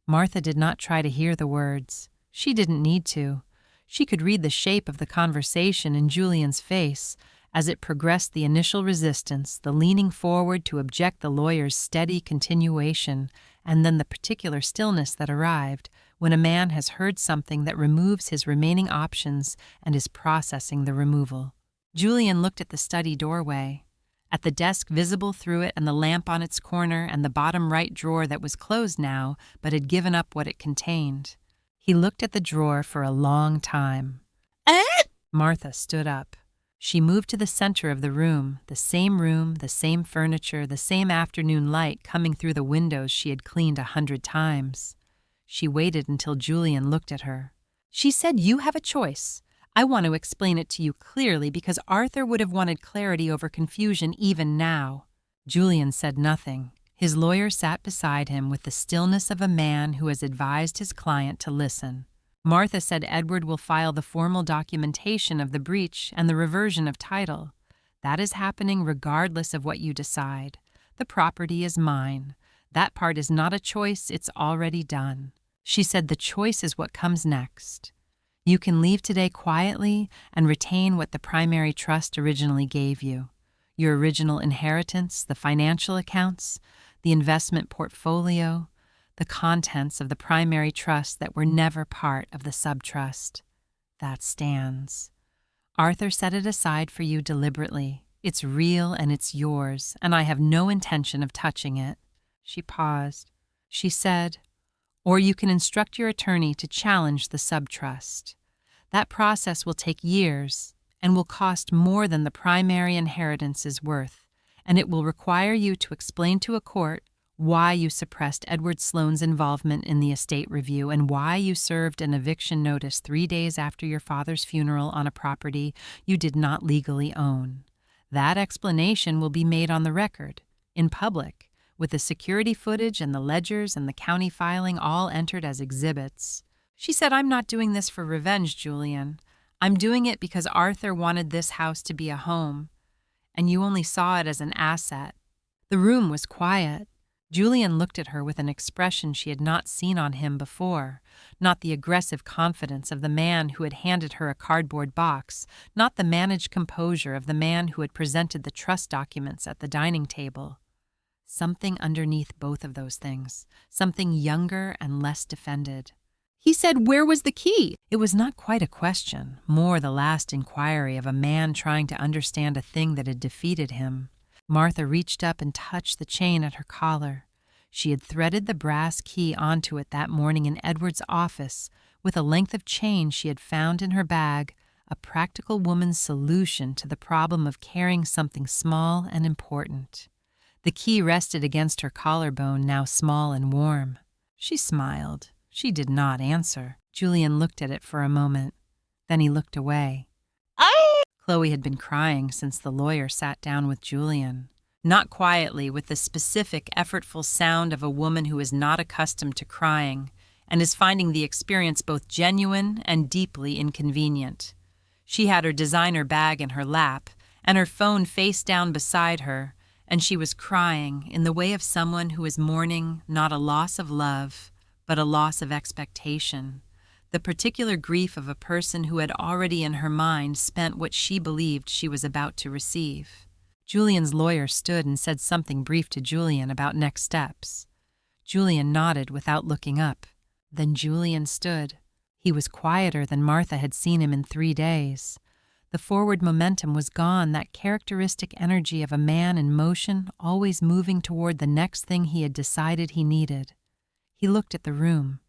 Martha did not try to hear the words. She didn't need to. She could read the shape of the conversation in Julian's face as it progressed, the initial resistance, the leaning forward to object the lawyer's steady continuation, and then the particular stillness that arrived when a man has heard something that removes his remaining options and is processing the removal. Julian looked at the study doorway, at the desk visible through it and the lamp on its corner and the bottom right drawer that was closed now but had given up what it contained. He looked at the drawer for a long time. Martha stood up. She moved to the center of the room, the same furniture, the same afternoon light coming through the windows she had cleaned 100 times. She waited until Julian looked at her. "She said you have a choice. I want to explain it to you clearly because Arthur would have wanted clarity over confusion even now." Julian said nothing. His lawyer sat beside him with the stillness of a man who has advised his client to listen. "Martha said Edward will file the formal documentation of the breach and the reversion of title. That is happening regardless of what you decide. The property is mine. That part is not a choice, it's already done." She said the choice is what comes next. You can leave today quietly and retain what the primary trust originally gave you. Your original inheritance, the financial accounts, the investment portfolio, the contents of the primary trust that were never part of the subtrust. That stands. Arthur set it aside for you deliberately. It's real and it's yours, and I have no intention of touching it. She paused. She said, "Or you can instruct your attorney to challenge the subtrust. That process will take years and will cost more than the primary inheritance is worth, and it will require you to explain to a court why you suppressed Edward Sloane's involvement in the estate review and why you served an eviction notice 3 days after your father's funeral on a property you did not legally own. That explanation will be made on the record, in public, with the security footage and the ledgers and the county filing all entered as exhibits." She said, "I'm not doing this for revenge, Julian. I'm doing it because Arthur wanted this house to be a home, and you only saw it as an asset." The room was quiet. Julian looked at her with an expression she had not seen on him before, not the aggressive confidence of the man who had handed her a cardboard box, not the managed composure of the man who had presented the trust documents at the dining table. Something underneath both of those things, something younger and less defended. He said, "Where was the key?" It was not quite a question, more the last inquiry of a man trying to understand a thing that had defeated him. Martha reached up and touched the chain at her collar. She had threaded the brass key onto it that morning in Edward's office with a length of chain she had found in her bag, a practical woman's solution to the problem of carrying something small and important. The key rested against her collarbone, now small and warm. She smiled. She did not answer. Julian looked at it for a moment. Then he looked away. Chloe had been crying since the lawyer sat down with Julian. Not quietly, with the specific, effortful sound of a woman who is not accustomed to crying and is finding the experience both genuine and deeply inconvenient. She had her designer bag in her lap and her phone face down beside her, and she was crying in the way of someone who is mourning not a loss of love, but a loss of expectation, the particular grief of a person who had already in her mind spent what she believed she was about to receive. Julian's lawyer stood and said something brief to Julian about next steps. Julian nodded without looking up. Then Julian stood. He was quieter than Martha had seen him in 3 days. The forward momentum was gone, that characteristic energy of a man in motion, always moving toward the next thing he had decided he needed. He looked at the room,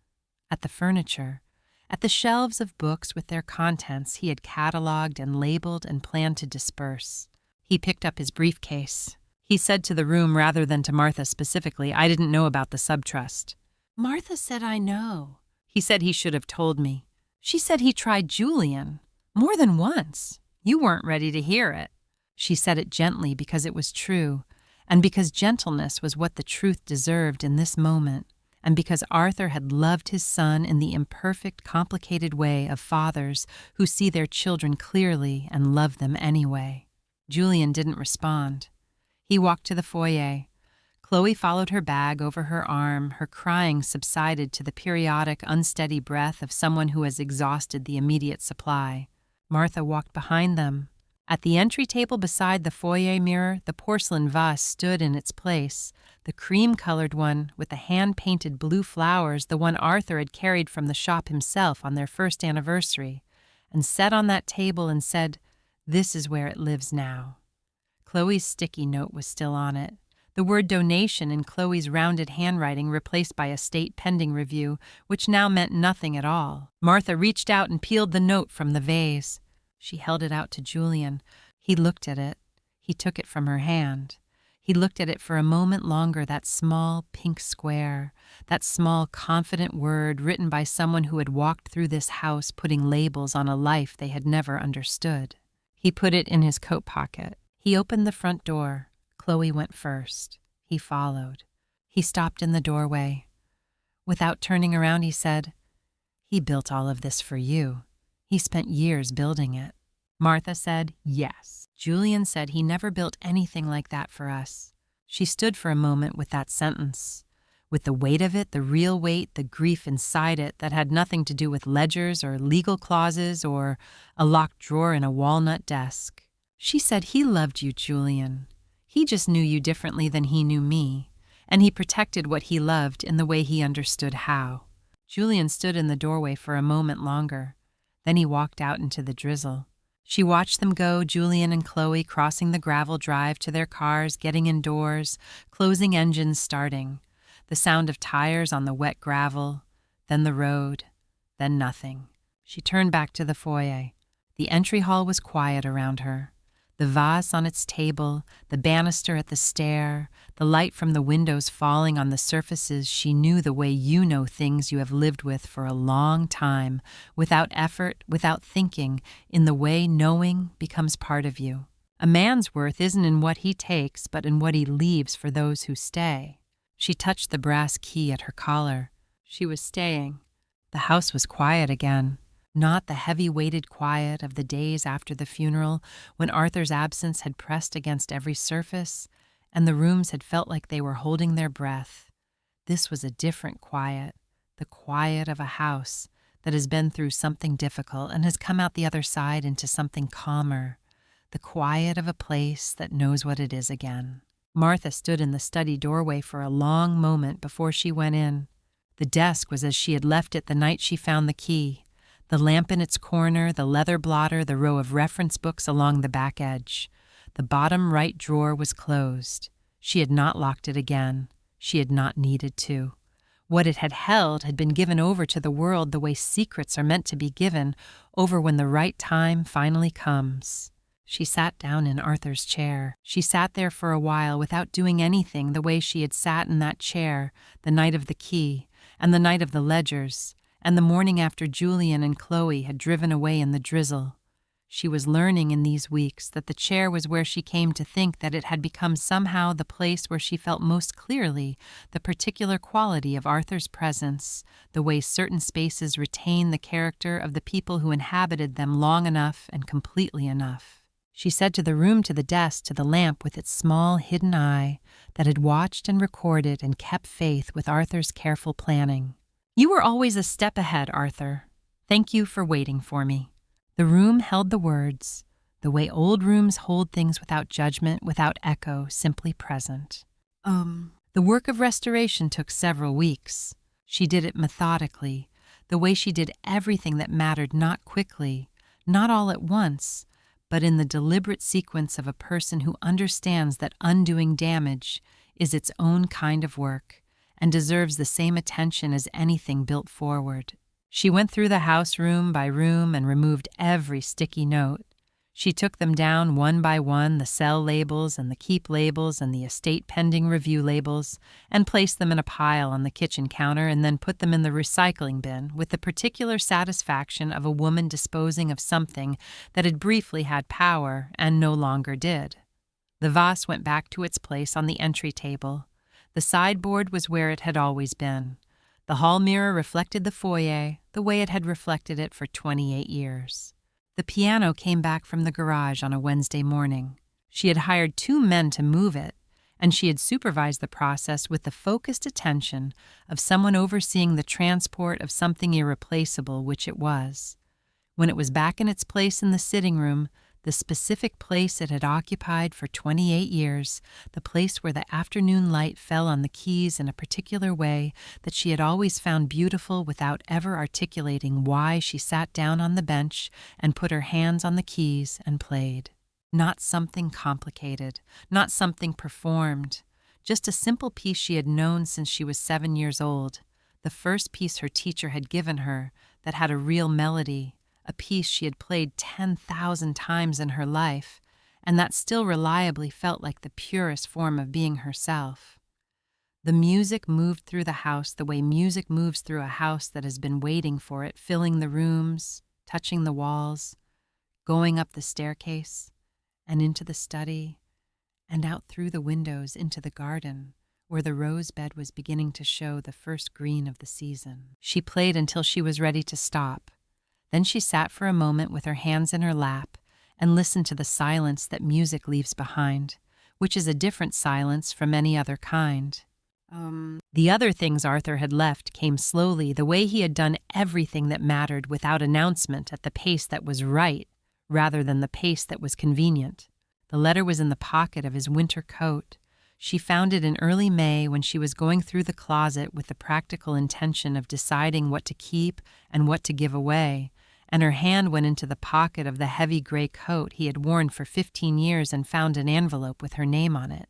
at the furniture, at the shelves of books with their contents he had cataloged and labeled and planned to disperse. He picked up his briefcase. He said to the room rather than to Martha specifically, "I didn't know about the subtrust." "Martha said I know." He said he should have told me. "She said he tried Julian. More than once. You weren't ready to hear it." She said it gently because it was true, and because gentleness was what the truth deserved in this moment, and because Arthur had loved his son in the imperfect, complicated way of fathers who see their children clearly and love them anyway. Julian didn't respond. He walked to the foyer. Chloe followed her bag over her arm. Her crying subsided to the periodic, unsteady breath of someone who has exhausted the immediate supply. Martha walked behind them. At the entry table beside the foyer mirror, the porcelain vase stood in its place, the cream-colored one with the hand-painted blue flowers, the one Arthur had carried from the shop himself on their first anniversary, and set on that table and said, "This is where it lives now." Chloe's sticky note was still on it. The word donation in Chloe's rounded handwriting replaced by estate pending review, which now meant nothing at all. Martha reached out and peeled the note from the vase. She held it out to Julian. He looked at it. He took it from her hand. He looked at it for a moment longer, that small pink square, that small confident word written by someone who had walked through this house putting labels on a life they had never understood. He put it in his coat pocket. He opened the front door. Chloe went first. He followed. He stopped in the doorway. Without turning around, he said, "He built all of this for you. He spent years building it." Martha said, "Yes." Julian said he never built anything like that for us. She stood for a moment with that sentence, with the weight of it, the real weight, the grief inside it that had nothing to do with ledgers or legal clauses or a locked drawer in a walnut desk. She said, "He loved you, Julian. He just knew you differently than he knew me, and he protected what he loved in the way he understood how." Julian stood in the doorway for a moment longer. Then he walked out into the drizzle. She watched them go, Julian and Chloe crossing the gravel drive to their cars, getting indoors, closing engines, starting. The sound of tires on the wet gravel, then the road, then nothing. She turned back to the foyer. The entry hall was quiet around her. The vase on its table, the banister at the stair, the light from the windows falling on the surfaces she knew the way you know things you have lived with for a long time, without effort, without thinking, in the way knowing becomes part of you. A man's worth isn't in what he takes, but in what he leaves for those who stay. She touched the brass key at her collar. She was staying. The house was quiet again. Not the heavy-weighted quiet of the days after the funeral, when Arthur's absence had pressed against every surface, and the rooms had felt like they were holding their breath. This was a different quiet, the quiet of a house that has been through something difficult and has come out the other side into something calmer, the quiet of a place that knows what it is again. Martha stood in the study doorway for a long moment before she went in. The desk was as she had left it the night she found the key. The lamp in its corner, the leather blotter, the row of reference books along the back edge. The bottom right drawer was closed. She had not locked it again. She had not needed to. What it had held had been given over to the world the way secrets are meant to be given over when the right time finally comes. She sat down in Arthur's chair. She sat there for a while without doing anything, the way she had sat in that chair the night of the key and the night of the ledgers, and the morning after Julian and Chloe had driven away in the drizzle. She was learning in these weeks that the chair was where she came to think that it had become somehow the place where she felt most clearly the particular quality of Arthur's presence, the way certain spaces retain the character of the people who inhabited them long enough and completely enough. She said to the room, to the desk, to the lamp with its small hidden eye that had watched and recorded and kept faith with Arthur's careful planning, "You were always a step ahead, Arthur. Thank you for waiting for me." The room held the words, the way old rooms hold things without judgment, without echo, simply present. The work of restoration took several weeks. She did it methodically, the way she did everything that mattered, not quickly, not all at once, but in the deliberate sequence of a person who understands that undoing damage is its own kind of work and deserves the same attention as anything built forward. She went through the house room by room and removed every sticky note. She took them down one by one, the sell labels and the keep labels and the estate pending review labels, and placed them in a pile on the kitchen counter and then put them in the recycling bin with the particular satisfaction of a woman disposing of something that had briefly had power and no longer did. The vase went back to its place on the entry table. The sideboard was where it had always been. The hall mirror reflected the foyer the way it had reflected it for 28 years. The piano came back from the garage on a Wednesday morning. She had hired 2 men to move it, and she had supervised the process with the focused attention of someone overseeing the transport of something irreplaceable, which it was. When it was back in its place in the sitting room, the specific place it had occupied for 28 years, the place where the afternoon light fell on the keys in a particular way that she had always found beautiful without ever articulating why she sat down on the bench and put her hands on the keys and played. Not something complicated, not something performed, just a simple piece she had known since she was 7 years old, the first piece her teacher had given her that had a real melody, a piece she had played 10,000 times in her life, and that still reliably felt like the purest form of being herself. The music moved through the house the way music moves through a house that has been waiting for it, filling the rooms, touching the walls, going up the staircase, and into the study, and out through the windows into the garden, where the rose bed was beginning to show the first green of the season. She played until she was ready to stop. Then she sat for a moment with her hands in her lap and listened to the silence that music leaves behind, which is a different silence from any other kind. The other things Arthur had left came slowly, the way he had done everything that mattered without announcement at the pace that was right, rather than the pace that was convenient. The letter was in the pocket of his winter coat. She found it in early May when she was going through the closet with the practical intention of deciding what to keep and what to give away, and her hand went into the pocket of the heavy gray coat he had worn for 15 years and found an envelope with her name on it.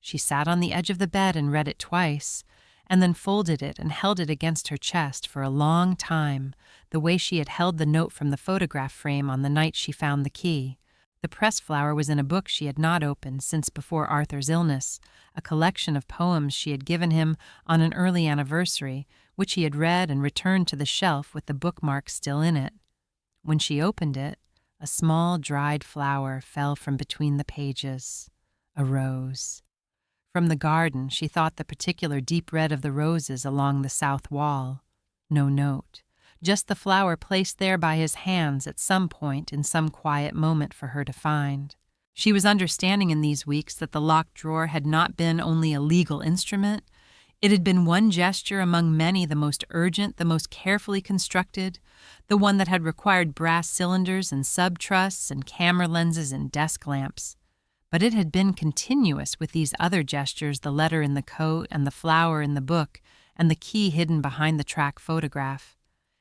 She sat on the edge of the bed and read it twice, and then folded it and held it against her chest for a long time, the way she had held the note from the photograph frame on the night she found the key. The pressed flower was in a book she had not opened since before Arthur's illness, a collection of poems she had given him on an early anniversary, which he had read and returned to the shelf with the bookmark still in it. When she opened it, a small dried flower fell from between the pages, a rose. From the garden, she thought the particular deep red of the roses along the south wall. No note, just the flower placed there by his hands at some point in some quiet moment for her to find. She was understanding in these weeks that the locked drawer had not been only a legal instrument. It had been one gesture among many, the most urgent, the most carefully constructed, the one that had required brass cylinders and sub-trusses and camera lenses and desk lamps. But it had been continuous with these other gestures, the letter in the coat and the flower in the book and the key hidden behind the track photograph.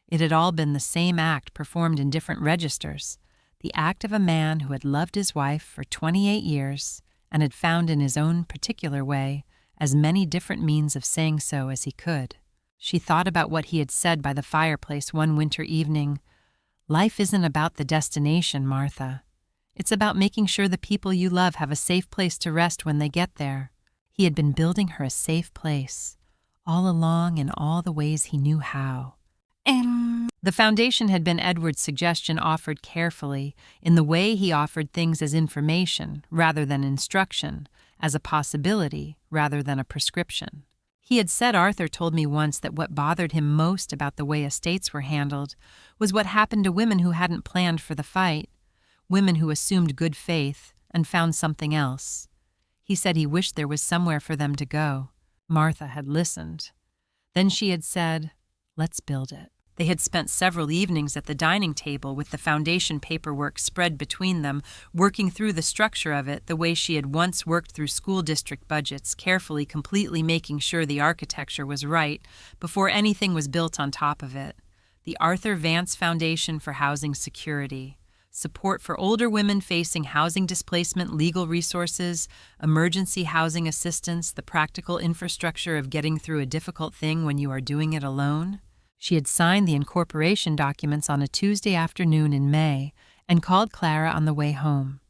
It had all been the same act performed in different registers, the act of a man who had loved his wife for 28 years and had found in his own particular way as many different means of saying so as he could. She thought about what he had said by the fireplace one winter evening. "Life isn't about the destination, Martha. It's about making sure the people you love have a safe place to rest when they get there." He had been building her a safe place, all along in all the ways he knew how. The foundation had been Edward's suggestion offered carefully, in the way he offered things as information rather than instruction, as a possibility rather than a prescription. He had said, "Arthur told me once that what bothered him most about the way estates were handled was what happened to women who hadn't planned for the fight, women who assumed good faith and found something else. He said he wished there was somewhere for them to go." Martha had listened. Then she had said, "Let's build it." They had spent several evenings at the dining table with the foundation paperwork spread between them, working through the structure of it the way she had once worked through school district budgets, carefully, completely making sure the architecture was right before anything was built on top of it. The Arthur Vance Foundation for Housing Security. Support for older women facing housing displacement, legal resources, emergency housing assistance, the practical infrastructure of getting through a difficult thing when you are doing it alone. She had signed the incorporation documents on a Tuesday afternoon in May and called Clara on the way home.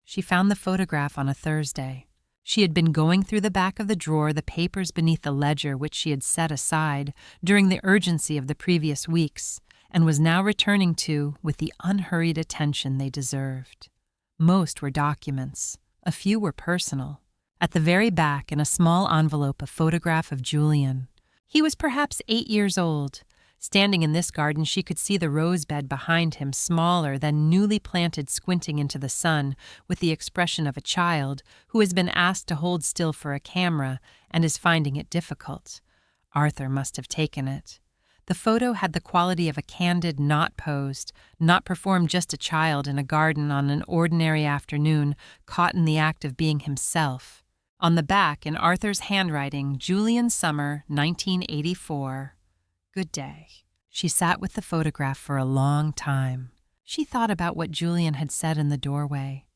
She found the photograph on a Thursday. She had been going through the back of the drawer, the papers beneath the ledger which she had set aside during the urgency of the previous weeks, and was now returning to with the unhurried attention they deserved. Most were documents. A few were personal. At the very back, in a small envelope, a photograph of Julian. He was perhaps 8 years old. Standing in this garden, she could see the rose bed behind him, smaller than newly planted, squinting into the sun, with the expression of a child who has been asked to hold still for a camera and is finding it difficult. Arthur must have taken it. The photo had the quality of a candid, not posed, not performed just a child in a garden on an ordinary afternoon, caught in the act of being himself. On the back, in Arthur's handwriting, Julian Summer, 1984. Good day. She sat with the photograph for a long time. She thought about what Julian had said in the doorway.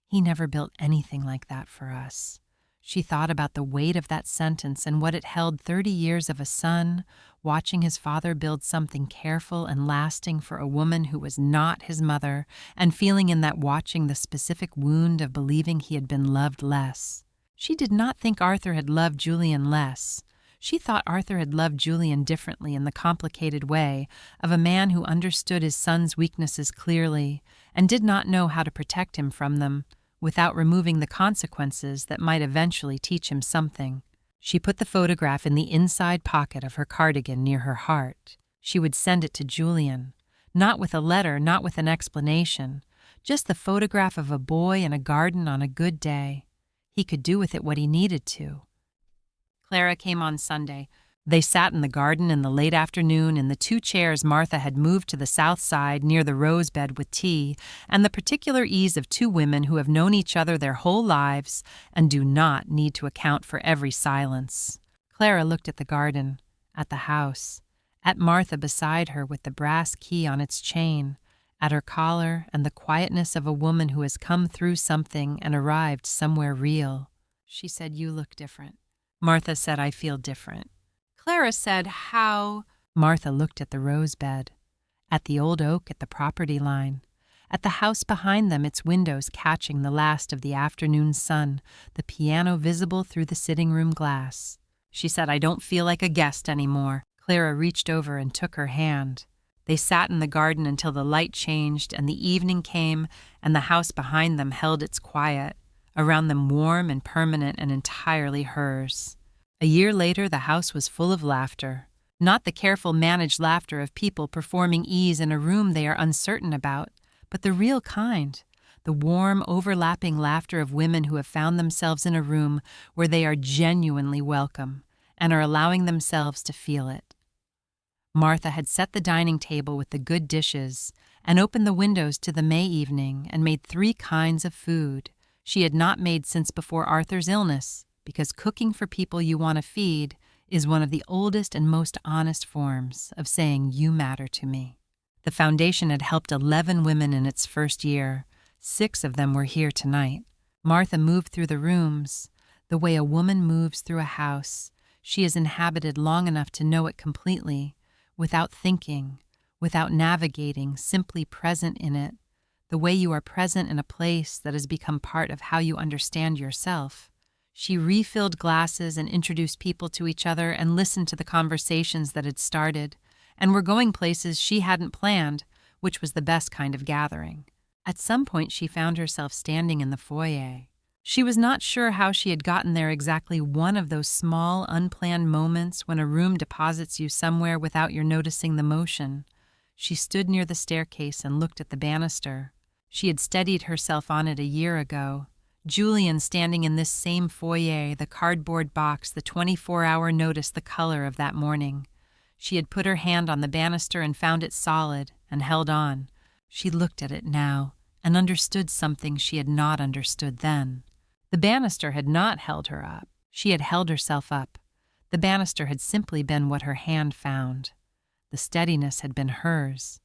"He never built anything like that for us." She thought about the weight of that sentence and what it held 30 years of a son, watching his father build something careful and lasting for a woman who was not his mother, and feeling in that watching the specific wound of believing he had been loved less. She did not think Arthur had loved Julian less. She thought Arthur had loved Julian differently in the complicated way of a man who understood his son's weaknesses clearly and did not know how to protect him from them, without removing the consequences that might eventually teach him something. She put the photograph in the inside pocket of her cardigan near her heart. She would send it to Julian, not with a letter, not with an explanation, just the photograph of a boy in a garden on a good day. He could do with it what he needed to. Clara came on Sunday. They sat in the garden in the late afternoon in the 2 chairs Martha had moved to the south side near the rose bed with tea, and the particular ease of 2 women who have known each other their whole lives and do not need to account for every silence. Clara looked at the garden, at the house, at Martha beside her with the brass key on its chain, at her collar and the quietness of a woman who has come through something and arrived somewhere real. She said, "You look different." Martha said, "I feel different." Clara said, "How?" Martha looked at the rose bed, at the old oak at the property line, at the house behind them, its windows catching the last of the afternoon sun, the piano visible through the sitting room glass. She said, "I don't feel like a guest anymore." Clara reached over and took her hand. They sat in the garden until the light changed and the evening came and the house behind them held its quiet, around them warm and permanent and entirely hers. A year later, the house was full of laughter, not the careful managed laughter of people performing ease in a room they are uncertain about, but the real kind, the warm, overlapping laughter of women who have found themselves in a room where they are genuinely welcome and are allowing themselves to feel it. Martha had set the dining table with the good dishes and opened the windows to the May evening and made 3 kinds of food she had not made since before Arthur's illness, because cooking for people you want to feed is one of the oldest and most honest forms of saying you matter to me. The foundation had helped 11 women in its first year. 6 of them were here tonight. Martha moved through the rooms, the way a woman moves through a house she has inhabited long enough to know it completely, without thinking, without navigating, simply present in it, the way you are present in a place that has become part of how you understand yourself. She refilled glasses and introduced people to each other and listened to the conversations that had started and were going places she hadn't planned, which was the best kind of gathering. At some point, she found herself standing in the foyer. She was not sure how she had gotten there, exactly one of those small, unplanned moments when a room deposits you somewhere without your noticing the motion. She stood near the staircase and looked at the banister. She had steadied herself on it a year ago. Julian standing in this same foyer, the cardboard box, the 24-hour notice, the color of that morning. She had put her hand on the banister and found it solid and held on. She looked at it now and understood something she had not understood then. The banister had not held her up. She had held herself up. The banister had simply been what her hand found. The steadiness had been hers.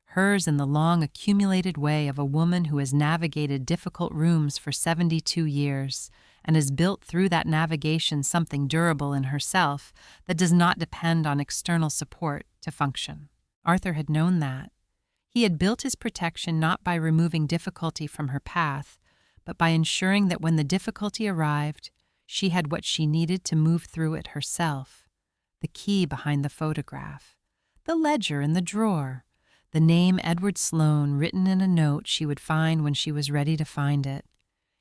Hers in the long accumulated way of a woman who has navigated difficult rooms for 72 years and has built through that navigation something durable in herself that does not depend on external support to function. Arthur had known that. He had built his protection not by removing difficulty from her path, but by ensuring that when the difficulty arrived, she had what she needed to move through it herself. The key behind the photograph, the ledger in the drawer, the name Edward Sloane written in a note she would find when she was ready to find it.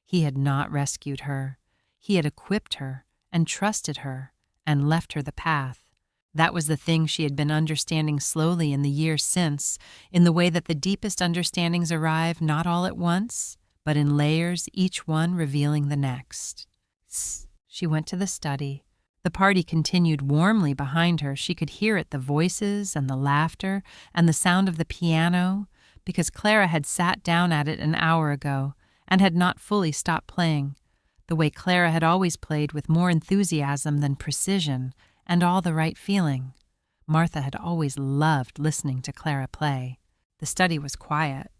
He had not rescued her. He had equipped her and trusted her and left her the path. That was the thing she had been understanding slowly in the years since, in the way that the deepest understandings arrive not all at once, but in layers, each one revealing the next. She went to the study. The party continued warmly behind her. She could hear it, the voices and the laughter and the sound of the piano, because Clara had sat down at it an hour ago and had not fully stopped playing, the way Clara had always played, with more enthusiasm than precision and all the right feeling. Martha had always loved listening to Clara play. The study was quiet.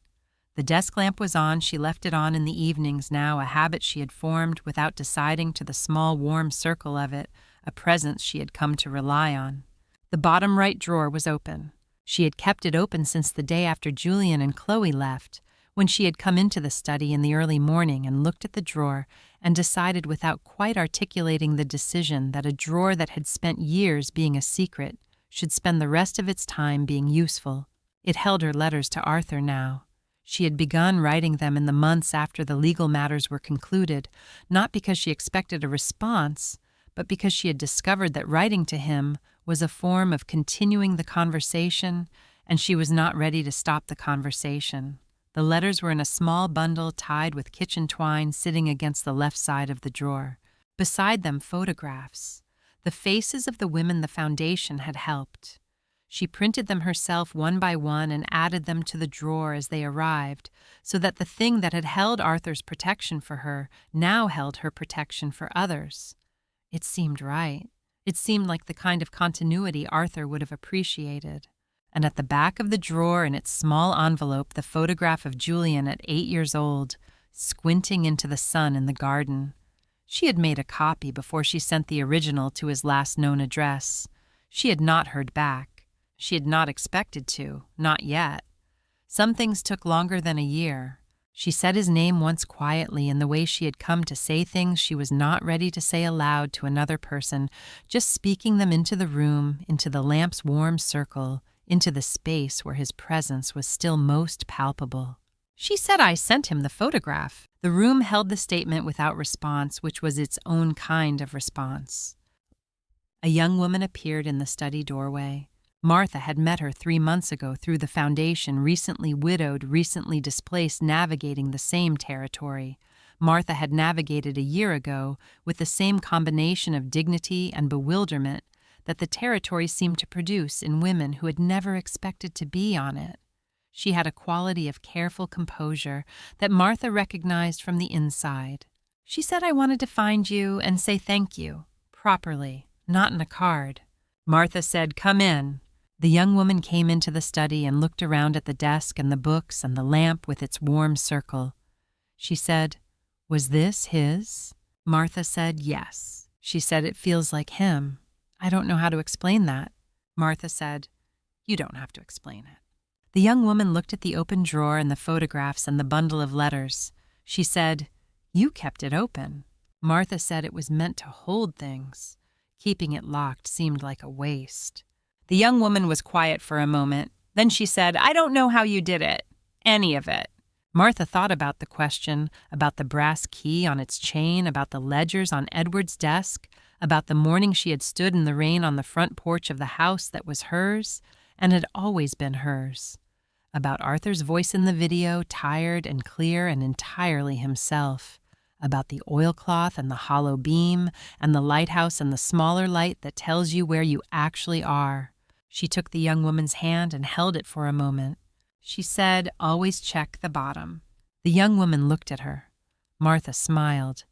The desk lamp was on. She left it on in the evenings now, a habit she had formed without deciding to the small warm circle of it, a presence she had come to rely on. The bottom right drawer was open. She had kept it open since the day after Julian and Chloe left, when she had come into the study in the early morning and looked at the drawer and decided without quite articulating the decision that a drawer that had spent years being a secret should spend the rest of its time being useful. It held her letters to Arthur now. She had begun writing them in the months after the legal matters were concluded, not because she expected a response, but because she had discovered that writing to him was a form of continuing the conversation, and she was not ready to stop the conversation. The letters were in a small bundle tied with kitchen twine sitting against the left side of the drawer. Beside them, photographs. The faces of the women the foundation had helped. She printed them herself one by one and added them to the drawer as they arrived, so that the thing that had held Arthur's protection for her now held her protection for others. It seemed right. It seemed like the kind of continuity Arthur would have appreciated. And at the back of the drawer in its small envelope, the photograph of Julian at 8 years old, squinting into the sun in the garden. She had made a copy before she sent the original to his last known address. She had not heard back. She had not expected to, not yet. Some things took longer than a year. She said his name once quietly in the way she had come to say things she was not ready to say aloud to another person, just speaking them into the room, into the lamp's warm circle, into the space where his presence was still most palpable. She said I sent him the photograph. The room held the statement without response, which was its own kind of response. A young woman appeared in the study doorway. Martha had met her 3 months ago through the foundation, recently widowed, recently displaced, navigating the same territory. Martha had navigated a year ago with the same combination of dignity and bewilderment that the territory seemed to produce in women who had never expected to be on it. She had a quality of careful composure that Martha recognized from the inside. She said I wanted to find you and say thank you, properly, not in a card. Martha said, "Come in." The young woman came into the study and looked around at the desk and the books and the lamp with its warm circle. She said, "Was this his?" Martha said, "Yes." She said, "It feels like him. I don't know how to explain that." Martha said, "You don't have to explain it." The young woman looked at the open drawer and the photographs and the bundle of letters. She said, "You kept it open." Martha said it was meant to hold things. Keeping it locked seemed like a waste. The young woman was quiet for a moment. Then she said, "I don't know how you did it. Any of it." Martha thought about the question, about the brass key on its chain, about the ledgers on Edward's desk, about the morning she had stood in the rain on the front porch of the house that was hers and had always been hers, about Arthur's voice in the video, tired and clear and entirely himself, about the oilcloth and the hollow beam and the lighthouse and the smaller light that tells you where you actually are. She took the young woman's hand and held it for a moment. She said, "Always check the bottom." The young woman looked at her. Martha smiled.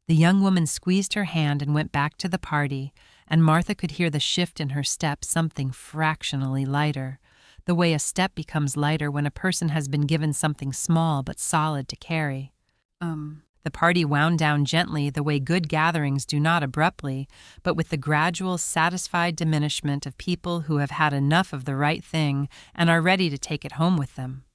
The young woman squeezed her hand and went back to the party, and Martha could hear the shift in her step, something fractionally lighter, the way a step becomes lighter when a person has been given something small but solid to carry. The party wound down gently, the way good gatherings do not abruptly, but with the gradual, satisfied diminishment of people who have had enough of the right thing and are ready to take it home with them.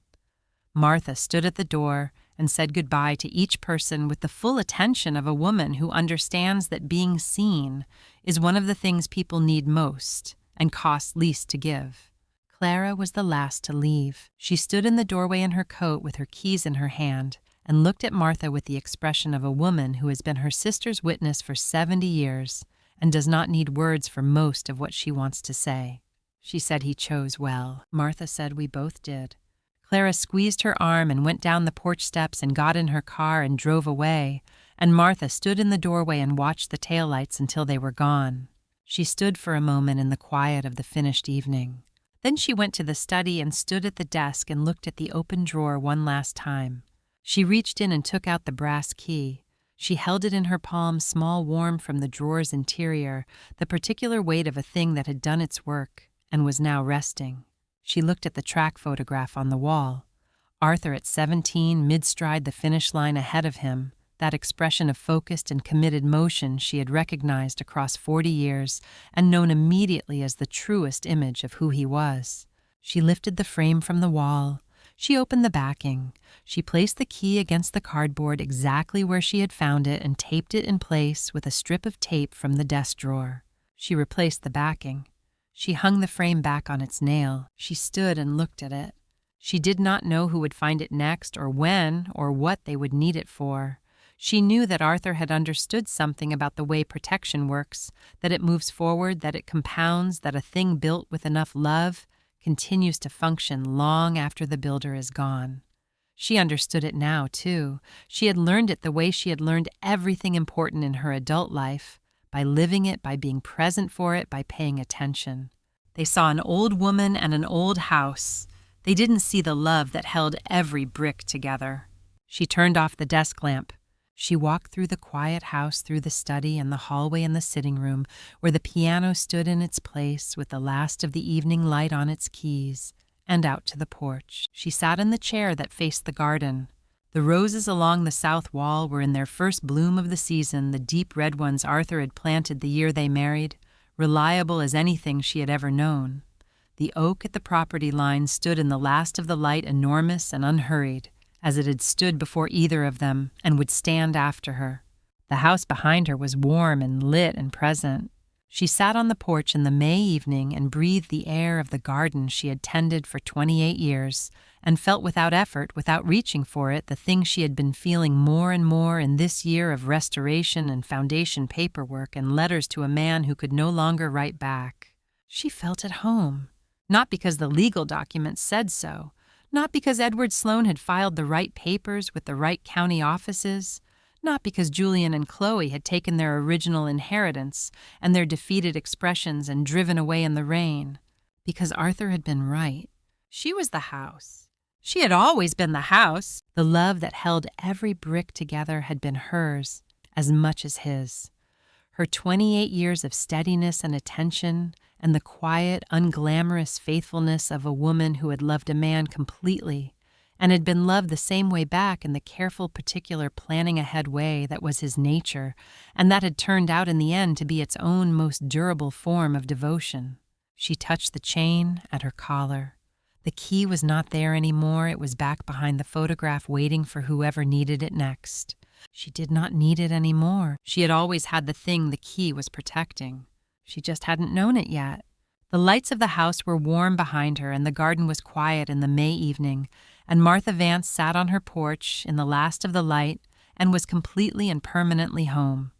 Martha stood at the door and said goodbye to each person with the full attention of a woman who understands that being seen is one of the things people need most and costs least to give. Clara was the last to leave. She stood in the doorway in her coat with her keys in her hand and looked at Martha with the expression of a woman who has been her sister's witness for 70 years and does not need words for most of what she wants to say. She said he chose well. Martha said we both did. Clara squeezed her arm and went down the porch steps and got in her car and drove away, and Martha stood in the doorway and watched the taillights until they were gone. She stood for a moment in the quiet of the finished evening. Then she went to the study and stood at the desk and looked at the open drawer one last time. She reached in and took out the brass key. She held it in her palm, small, warm from the drawer's interior, the particular weight of a thing that had done its work and was now resting. She looked at the track photograph on the wall. Arthur at 17, mid-stride the finish line ahead of him, that expression of focused and committed motion she had recognized across 40 years and known immediately as the truest image of who he was. She lifted the frame from the wall. She opened the backing. She placed the key against the cardboard exactly where she had found it and taped it in place with a strip of tape from the desk drawer. She replaced the backing. She hung the frame back on its nail. She stood and looked at it. She did not know who would find it next or when or what they would need it for. She knew that Arthur had understood something about the way protection works, that it moves forward, that it compounds, that a thing built with enough love continues to function long after the builder is gone. She understood it now, too. She had learned it the way she had learned everything important in her adult life, by living it, by being present for it, by paying attention. They saw an old woman and an old house. They didn't see the love that held every brick together. She turned off the desk lamp. She walked through the quiet house, through the study and the hallway and the sitting room, where the piano stood in its place with the last of the evening light on its keys, and out to the porch. She sat in the chair that faced the garden. The roses along the south wall were in their first bloom of the season, the deep red ones Arthur had planted the year they married, reliable as anything she had ever known. The oak at the property line stood in the last of the light, enormous and unhurried, as it had stood before either of them and would stand after her. The house behind her was warm and lit and present. She sat on the porch in the May evening and breathed the air of the garden she had tended for 28 years and felt without effort, without reaching for it, the thing she had been feeling more and more in this year of restoration and foundation paperwork and letters to a man who could no longer write back. She felt at home, not because the legal documents said so, not because Edward Sloan had filed the right papers with the right county offices, not because Julian and Chloe had taken their original inheritance and their defeated expressions and driven away in the rain, because Arthur had been right. She was the house. She had always been the house. The love that held every brick together had been hers as much as his. Her 28 years of steadiness and attention, and the quiet, unglamorous faithfulness of a woman who had loved a man completely and had been loved the same way back in the careful, particular, planning-ahead way that was his nature, and that had turned out in the end to be its own most durable form of devotion. She touched the chain at her collar. The key was not there anymore. It was back behind the photograph waiting for whoever needed it next. She did not need it anymore. She had always had the thing the key was protecting. She just hadn't known it yet. The lights of the house were warm behind her, and the garden was quiet in the May evening, and Martha Vance sat on her porch in the last of the light and was completely and permanently home.